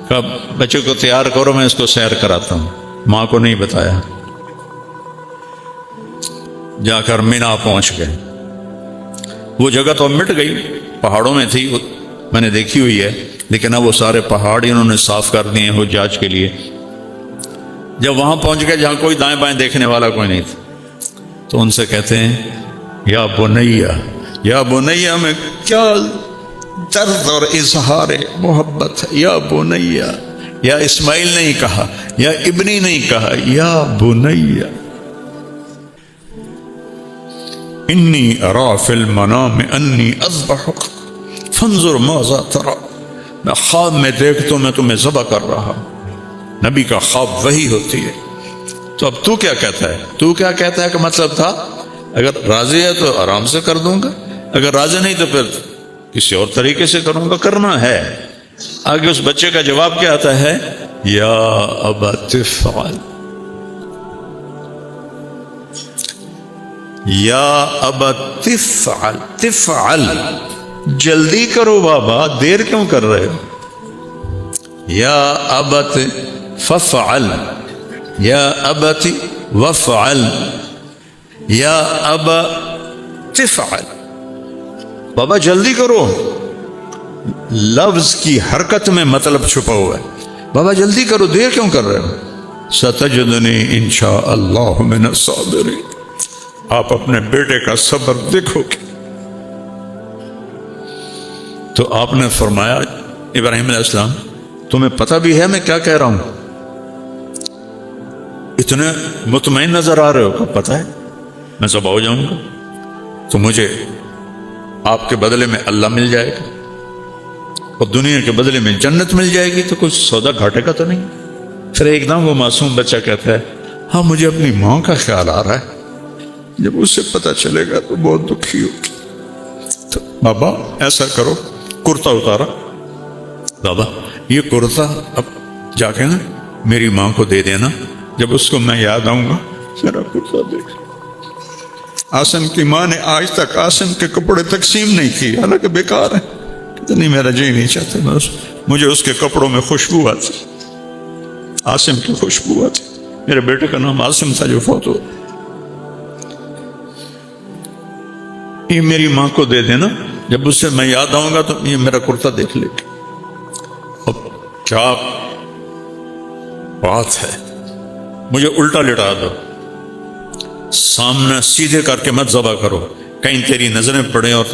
کا بچے کو تیار کرو میں اس کو سیر کراتا ہوں، ماں کو نہیں بتایا، جا کر مینا پہنچ گئے۔ وہ جگہ تو مٹ گئی، پہاڑوں میں تھی، میں نے دیکھی ہوئی ہے، لیکن اب وہ سارے پہاڑ انہوں نے صاف کر دیے ہیں حجاج کے لیے۔ جب وہاں پہنچ گئے جہاں کوئی دائیں بائیں دیکھنے والا کوئی نہیں تھا، تو ان سے کہتے ہیں یا بنیا، یا بنیا میں کیا درد اور اظہار محبت ہے، یا بنیا، یا اسماعیل نہیں کہا، یا ابنی نہیں کہا، یا بنیا انی ارا فی المنام انی اذبحک فانظر ماذا ترى، میں خواب میں دیکھتا ہوں میں تمہیں ذبح کر رہا ہوں۔ نبی کا خواب وہی ہوتی ہے۔ تو اب تو کیا کہتا ہے؟ تو کیا کہتا ہے کہ مطلب تھا اگر راضی ہے تو آرام سے کر دوں گا، اگر راضی نہیں تو پھر کسی اور طریقے سے کروں گا، کرنا ہے۔ آگے اس بچے کا جواب کیا آتا ہے؟ یا ابت افعل، یا ابت افعل، تفعل، جلدی کرو بابا، دیر کیوں کر رہے ہو؟ یا ابت ففعل، یا ابت وفعل، یا ابا تفعل، بابا جلدی کرو۔ لفظ کی حرکت میں مطلب چھپا ہوا ہے، بابا جلدی کرو، دیر کیوں کر رہے ہو؟ ستجدنی انشاء اللہ من الصابرین، آپ اپنے بیٹے کا صبر دیکھو گے۔ تو آپ نے فرمایا ابراہیم علیہ السلام تمہیں پتہ بھی ہے میں کیا کہہ رہا ہوں؟ اتنے مطمئن نظر آ رہے ہو کہ پتہ ہے میں ذبح ہو جاؤں گا، تو مجھے آپ کے بدلے میں اللہ مل جائے گا اور دنیا کے بدلے میں جنت مل جائے گی، تو کچھ سودا گھاٹے کا تو نہیں؟ پھر ایک دم وہ معصوم بچہ کہتا ہے ہاں مجھے اپنی ماں کا خیال آ رہا ہے، جب اس سے پتہ چلے گا تو بہت دکھی ہوگی۔ تو بابا ایسا کرو، کرتا اتارا، بابا یہ کرتا اب جا کے نا میری ماں کو دے دینا، جب اس کو میں یاد آؤں گا میرا کرتا دیکھ۔ آسم کی ماں نے آج تک آسم کے کپڑے تقسیم نہیں کی، حالانکہ بیکار ہے، نہیں میرا جی نہیں چاہتا، مجھے اس کے کپڑوں میں خوشبو آتی، آسم کی خوشبو آتی۔ میرے بیٹے کا نام آسم تھا جو فوت ہو، یہ میری ماں کو دے دینا، جب اس سے میں یاد آؤں گا تو یہ میرا کرتا دیکھ لے گی۔ اب کیا بات ہے، مجھے الٹا لٹا دو، سامنے سیدھے کر کے مت ذبح کرو، کہیں تیری نظریں پڑیں اور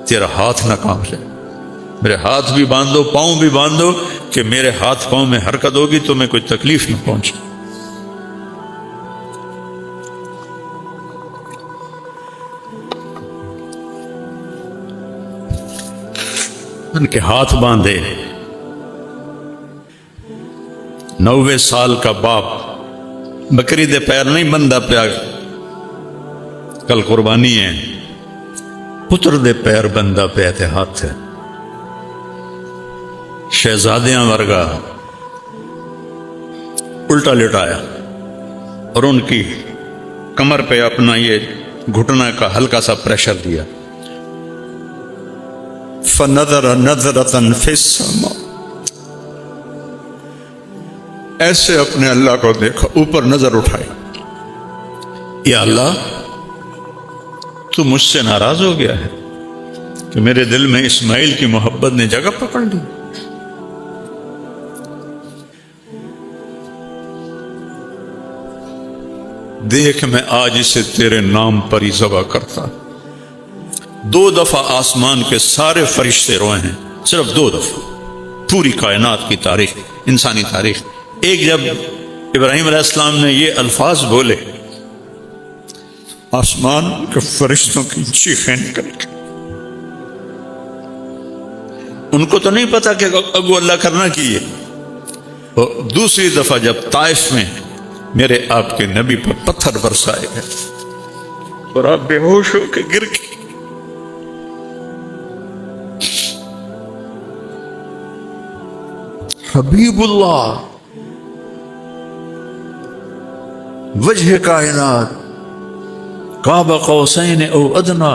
تیرا ہاتھ نہ کام جائے۔ میرے ہاتھ بھی باندھو، پاؤں بھی باندھو، کہ میرے ہاتھ پاؤں میں حرکت ہوگی تو میں کوئی تکلیف نہ پہنچے۔ ان کے ہاتھ باندھے۔ 90 سال کا باپ بکری دے پیر نہیں بندہ پیا، کل قربانی ہے، پتر دے پیر بندہ پیا تے ہاتھ ہے، شہزادیاں ورگا الٹا لٹایا اور ان کی کمر پہ اپنا یہ گھٹنا کا ہلکا سا پریشر دیا۔ فنظر نظرة فی السماء، ایسے اپنے اللہ کو دیکھا، اوپر نظر اٹھائی، یا اللہ تو مجھ سے ناراض ہو گیا ہے کہ میرے دل میں اسماعیل کی محبت نے جگہ پکڑ لی۔ دیکھ میں آج اسے تیرے نام پر ہی ذبح کرتا۔ 2 دفعہ آسمان کے سارے فرشتے روئے ہیں، صرف 2 دفعہ پوری کائنات کی تاریخ، انسانی تاریخ۔ ایک جب ابراہیم علیہ السلام نے یہ الفاظ بولے، آسمان کے فرشتوں کی چیخیں نکل گئی۔ ان کو تو نہیں پتا کہ اگو اللہ کرنا کی ہے۔ اور دوسری دفعہ جب طائف میں میرے آپ کے نبی پر پتھر برسائے گئے اور آپ بے ہوش ہو کے گر گئے، حبیب اللہ وجہ کائنات، قاب قوسین او ادنا،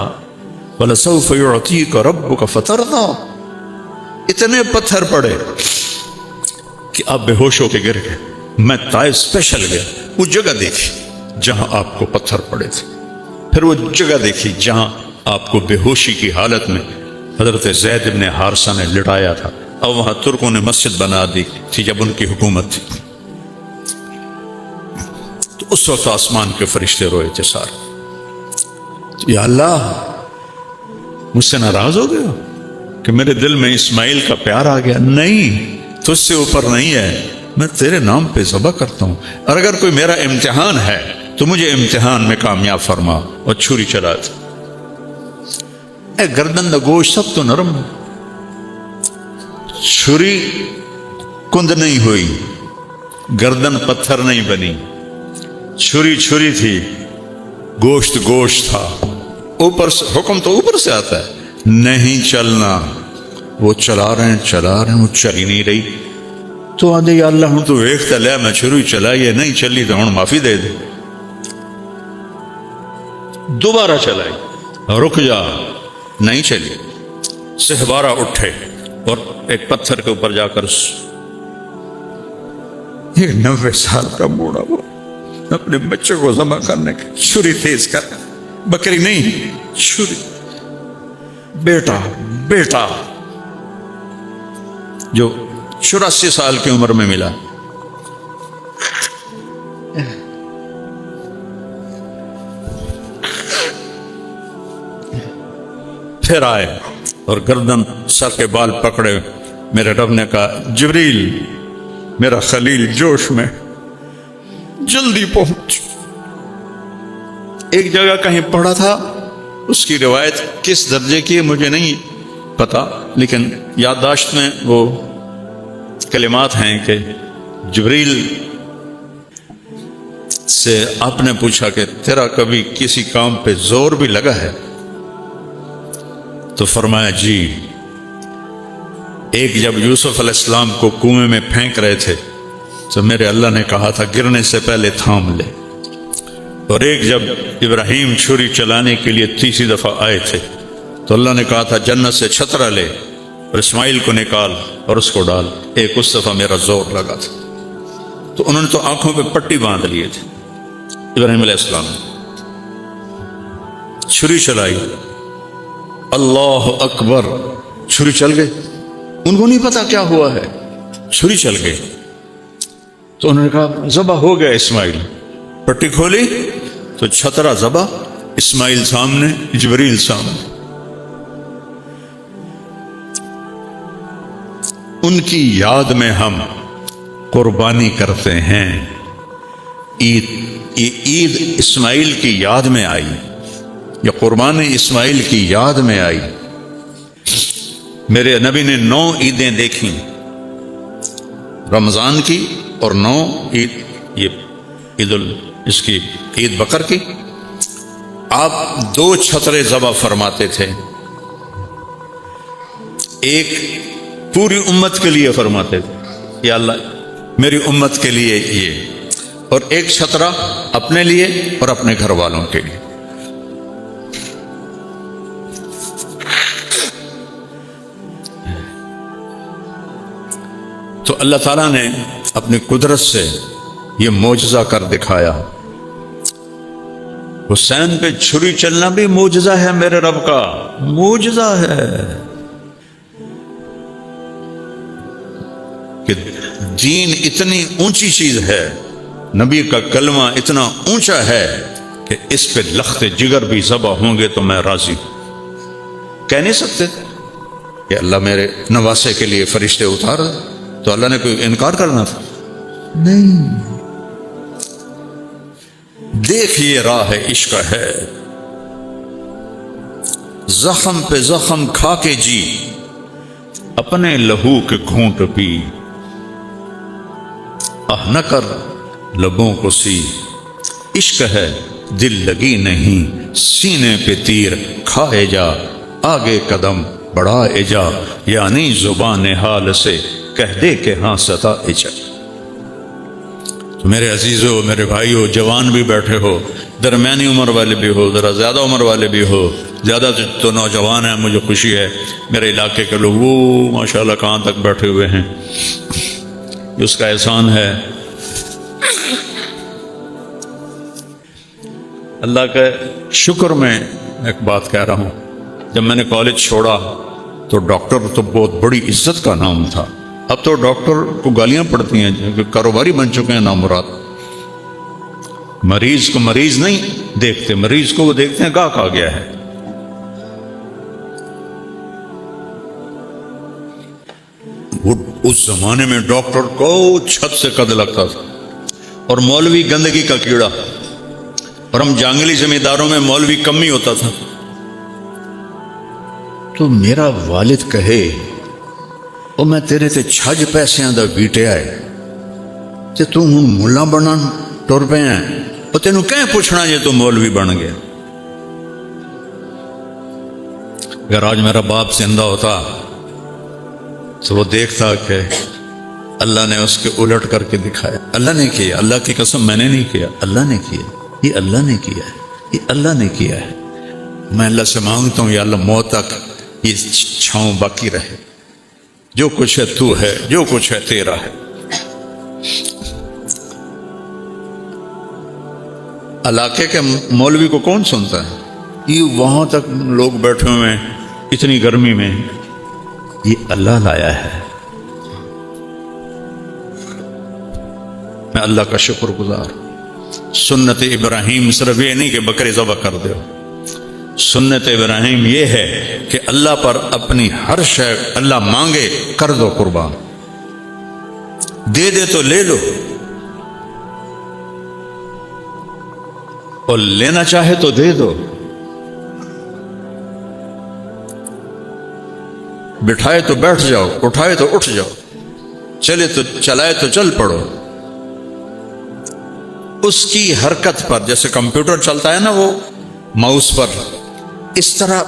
وَلَسَوْفَ يُعْطِيكَ رَبُّكَ فَتَرْضَى. اتنے پتھر پڑے کہ آپ بے ہوش ہو کے گر گئے. میں طائف اسپیشل گیا, وہ جگہ دیکھی جہاں آپ کو پتھر پڑے تھے, پھر وہ جگہ دیکھی جہاں آپ کو بے ہوشی کی حالت میں حضرت زید بن حارثہ نے لٹایا تھا. اور وہاں ترکوں نے مسجد بنا دی تھی جب ان کی حکومت تھی. تو اس وقت آسمان کے فرشتے روئے تھے سارے, یا اللہ مجھ سے ناراض ہو گئے ہو کہ میرے دل میں اسماعیل کا پیار آ گیا؟ نہیں, تجھ سے اوپر نہیں ہے, میں تیرے نام پہ ذبح کرتا ہوں, اور اگر کوئی میرا امتحان ہے تو مجھے امتحان میں کامیاب فرما. اور چھری چلا تھا. اے گردن دا گوشت سب تو نرم, چھری کند نہیں ہوئی, گردن پتھر نہیں بنی, چھری چھری تھی, گوشت گوشت تھا. اوپر سے حکم تو اوپر سے آتا ہے, نہیں چلنا. وہ چلا رہے ہیں, وہ چل ہی نہیں رہی. تو آدھے یا اللہ ہوں تو ویکھتا لیا میں چھری چلائی ہے, نہیں چلی تو ہوں معافی دے دے. دوبارہ چلائی, رک جا, نہیں چلی. سہبارہ اٹھے اور ایک پتھر کے اوپر جا کر ایک 90 سال کا بوڑھا وہ اپنے بچے کو ذبح کرنے کی چھری تیز کر, بکری نہیں چھری, بیٹا بیٹا جو 84 سال کی عمر میں ملا. پھر آئے اور گردن سر کے بال پکڑے. میرے رب نے کہا جبریل میرا خلیل جوش میں, جلدی پہنچ. ایک جگہ کہیں پڑھا تھا, اس کی روایت کس درجے کی ہے مجھے نہیں پتا, لیکن یادداشت میں وہ کلمات ہیں کہ جبریل سے آپ نے پوچھا کہ تیرا کبھی کسی کام پہ زور بھی لگا ہے؟ تو فرمایا جی, ایک جب یوسف علیہ السلام کو کنویں میں پھینک رہے تھے تو میرے اللہ نے کہا تھا گرنے سے پہلے تھام لے. اور ایک جب ابراہیم چھری چلانے کے لیے تیسری دفعہ آئے تھے تو اللہ نے کہا تھا جنت سے چھترا لے اور اسماعیل کو نکال اور اس کو ڈال. ایک اس دفعہ میرا زور لگا تھا. تو انہوں نے تو آنکھوں پہ پٹی باندھ لیے تھے ابراہیم علیہ السلام نے. چھری چلائی, اللہ اکبر, چھری چل گئی. ان کو نہیں پتا کیا ہوا ہے, چھری چل گئی. تو انہوں نے کہا ذبح ہو گیا اسماعیل. پٹی کھولی تو چھترا ذبح, اسماعیل سامنے, جبریل سامنے. ان کی یاد میں ہم قربانی کرتے ہیں. عید اسماعیل کی یاد میں آئی, یا قربانی اسماعیل کی یاد میں آئی. میرے نبی نے 9 عیدیں دیکھیں, رمضان کی اور 9 عید, یہ اس کی عید بقر کی. آپ 2 چھترے ذبح فرماتے تھے, ایک پوری امت کے لیے فرماتے تھے یا اللہ میری امت کے لیے یہ, اور ایک چھترا اپنے لیے اور اپنے گھر والوں کے لیے. تو اللہ تعالیٰ نے اپنی قدرت سے یہ معجزہ کر دکھایا. حسین پہ چھری چلنا بھی معجزہ ہے, میرے رب کا معجزہ ہے کہ دین اتنی اونچی چیز ہے, نبی کا کلمہ اتنا اونچا ہے کہ اس پہ لخت جگر بھی ذبح ہوں گے تو میں راضی ہوں. کہہ نہیں سکتے کہ اللہ میرے نواسے کے لیے فرشتے اتار, تو اللہ نے کوئی انکار کرنا تھا؟ نہیں. دیکھ یہ راہ عشق ہے, زخم پہ زخم کھا کے جی, اپنے لہو کے گھونٹ پی, نہ کر لبوں کو سی, عشق ہے دل لگی نہیں, سینے پہ تیر کھائے جا, آگے قدم بڑھائے جا, یعنی زبان حال سے کہہ دے کہ ہاں ستائے جا. تو میرے عزیزو, میرے بھائیو, جوان بھی بیٹھے ہو, درمیانی عمر والے بھی ہو, ذرا زیادہ عمر والے بھی ہو, زیادہ تو نوجوان ہیں، مجھے خوشی ہے میرے علاقے کے لوگ وہ ماشاءاللہ کہاں تک بیٹھے ہوئے ہیں، یہ اس کا احسان ہے۔ اللہ کا شکر میں ایک بات کہہ رہا ہوں، جب میں نے کالج چھوڑا تو ڈاکٹر تو بہت بڑی عزت کا نام تھا، اب تو ڈاکٹر کو گالیاں پڑتی ہیں کہ کاروباری بن چکے ہیں نامراد۔ مریض کو مریض نہیں دیکھتے، مریض کو وہ دیکھتے ہیں گاہک آ گیا ہے۔ وہ اس زمانے میں ڈاکٹر کو چھت سے قد لگتا تھا، اور مولوی گندگی کا کیڑا، اور ہم جانگلی زمینداروں میں مولوی کم ہی ہوتا تھا۔ تو میرا والد کہے او میں تیرے تے چھج پیسیاں دا ویٹے آئے تے تو ہن ملا بنن ٹر پے ہیں، او تینوں کہیں پوچھنا جے تو مولوی بن گیا۔ اگر آج میرا باپ زندہ ہوتا تو وہ دیکھتا کہ اللہ نے اس کے الٹ کر کے دکھایا، اللہ نے کیا، اللہ کی قسم میں نے نہیں کیا، اللہ نے کیا، یہ اللہ نے کیا ہے، یہ اللہ نے کیا ہے۔ میں اللہ سے مانگتا ہوں یا اللہ موت تک یہ چھاؤں باقی رہے، جو کچھ ہے تو ہے، جو کچھ ہے تیرا ہے۔ علاقے کے مولوی کو کون سنتا ہے؟ یہ وہاں تک لوگ بیٹھے ہوئے ہیں اتنی گرمی میں، یہ اللہ لایا ہے۔ میں اللہ کا شکر گزار۔ سنت ابراہیم صرف یہ نہیں کہ بکرے ذبح کر دو، سنت ابراہیم یہ ہے کہ اللہ پر اپنی ہر شے اللہ مانگے کر دو قربان، دے دے تو لے لو، اور لینا چاہے تو دے دو، بٹھائے تو بیٹھ جاؤ، اٹھائے تو اٹھ جاؤ، چلے تو چلائے تو چل پڑو۔ اس کی حرکت پر، جیسے کمپیوٹر چلتا ہے نا وہ ماؤس پر، اس طرح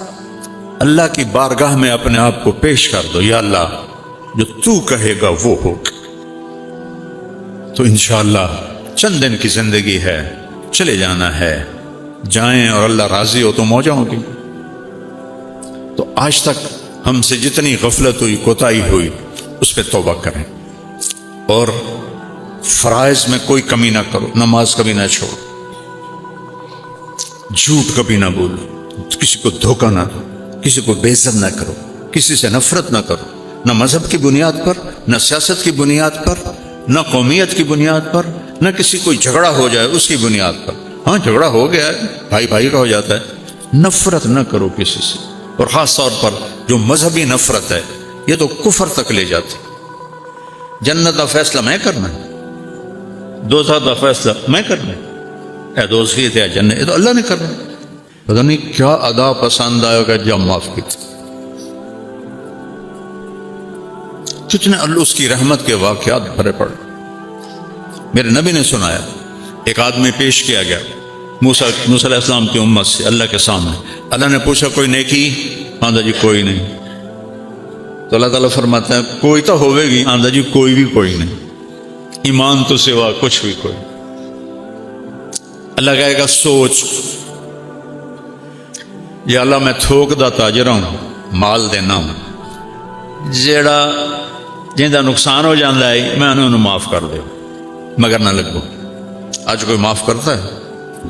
اللہ کی بارگاہ میں اپنے آپ کو پیش کر دو، یا اللہ جو تو کہے گا وہ ہوگا۔ تو انشاءاللہ چند دن کی زندگی ہے، چلے جانا ہے، جائیں اور اللہ راضی ہو تو موجیں ہوگی۔ تو آج تک ہم سے جتنی غفلت ہوئی، کوتاہی ہوئی، اس پہ توبہ کریں، اور فرائض میں کوئی کمی نہ کرو، نماز کبھی نہ چھوڑو، جھوٹ کبھی نہ بولو، کسی کو دھوکہ نہ دو، کسی کو بے عزت نہ کرو، کسی سے نفرت نہ کرو، نہ مذہب کی بنیاد پر، نہ سیاست کی بنیاد پر، نہ قومیت کی بنیاد پر، نہ کسی کوئی جھگڑا ہو جائے اس کی بنیاد پر۔ ہاں جھگڑا ہو گیا ہے، بھائی بھائی کا ہو جاتا ہے، نفرت نہ کرو کسی سے، اور خاص طور پر جو مذہبی نفرت ہے یہ تو کفر تک لے جاتی۔ جنت کا فیصلہ میں کرنا ہے، دوزخ کا فیصلہ میں کرنا ہے، اے دوزخیت ہے جنت، یہ تو اللہ نے کرنا ہے۔ پتہ نہیں کیا ادا پسند آئے گا جب معاف کی، کتنے اللہ اس کی رحمت کے واقعات بھرے پڑے۔ میرے نبی نے سنایا، ایک آدمی پیش کیا گیا موسیٰ علیہ السلام کی امت سے اللہ کے سامنے، اللہ نے پوچھا کوئی نیکی؟ آندہ جی کوئی نہیں۔ تو اللہ تعالیٰ فرماتا ہے کوئی تو ہوئے گی، آندہ جی کوئی بھی کوئی نہیں، ایمان تو سوا کچھ بھی کوئی۔ اللہ کہے گا سوچ، یا اللہ میں تھوک دا تاجر ہوں، مال دینا ہوں، جیڑا جن کا نقصان ہو جاتا ہے میں انہوں معاف کر دے، مگر نہ لگو۔ آج کوئی معاف کرتا ہے؟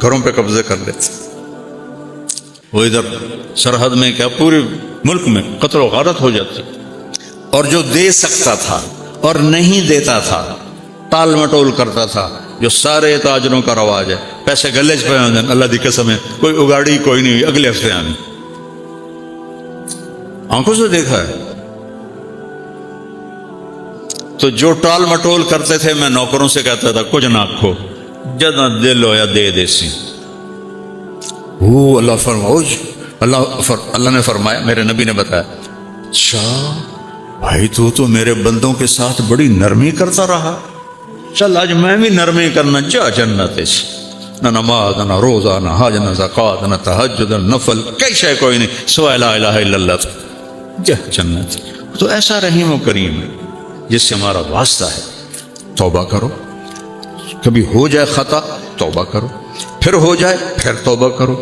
گھروں پہ قبضے کر لیتے، وہ ادھر سرحد میں کیا پورے ملک میں قتل و غارت ہو جاتی۔ اور جو دے سکتا تھا اور نہیں دیتا تھا، ٹال مٹول کرتا تھا، جو سارے تاجروں کا رواج ہے، پیسے گلے چ پے ہوندے ہیں، اللہ دی قسم ہے کوئی اگاڑی کوئی نہیں، اگلے ہفتے آنی، آنکھوں سے دیکھا ہے۔ تو جو ٹال مٹول کرتے تھے میں نوکروں سے کہتا تھا کچھ نہ کھو، جدہ دل ہو یا دے دیسی۔ وہ اللہ نے فرمایا، میرے نبی نے بتایا، اچھا بھائی تو میرے بندوں کے ساتھ بڑی نرمی کرتا رہا، چل آج میں بھی نرمی کرنا، جا جنت سے، نہ نماز نہ روزہ نہ حج نہ زکوٰۃ نہ تہجد نہ نفل، کئی شے کوئی نہیں سوائے لا الہ الا اللہ، جا جنت۔ تو ایسا رحیم و کریم ہے جس سے ہمارا واسطہ ہے۔ توبہ کرو، کبھی ہو جائے خطا توبہ کرو، پھر ہو جائے پھر توبہ کرو۔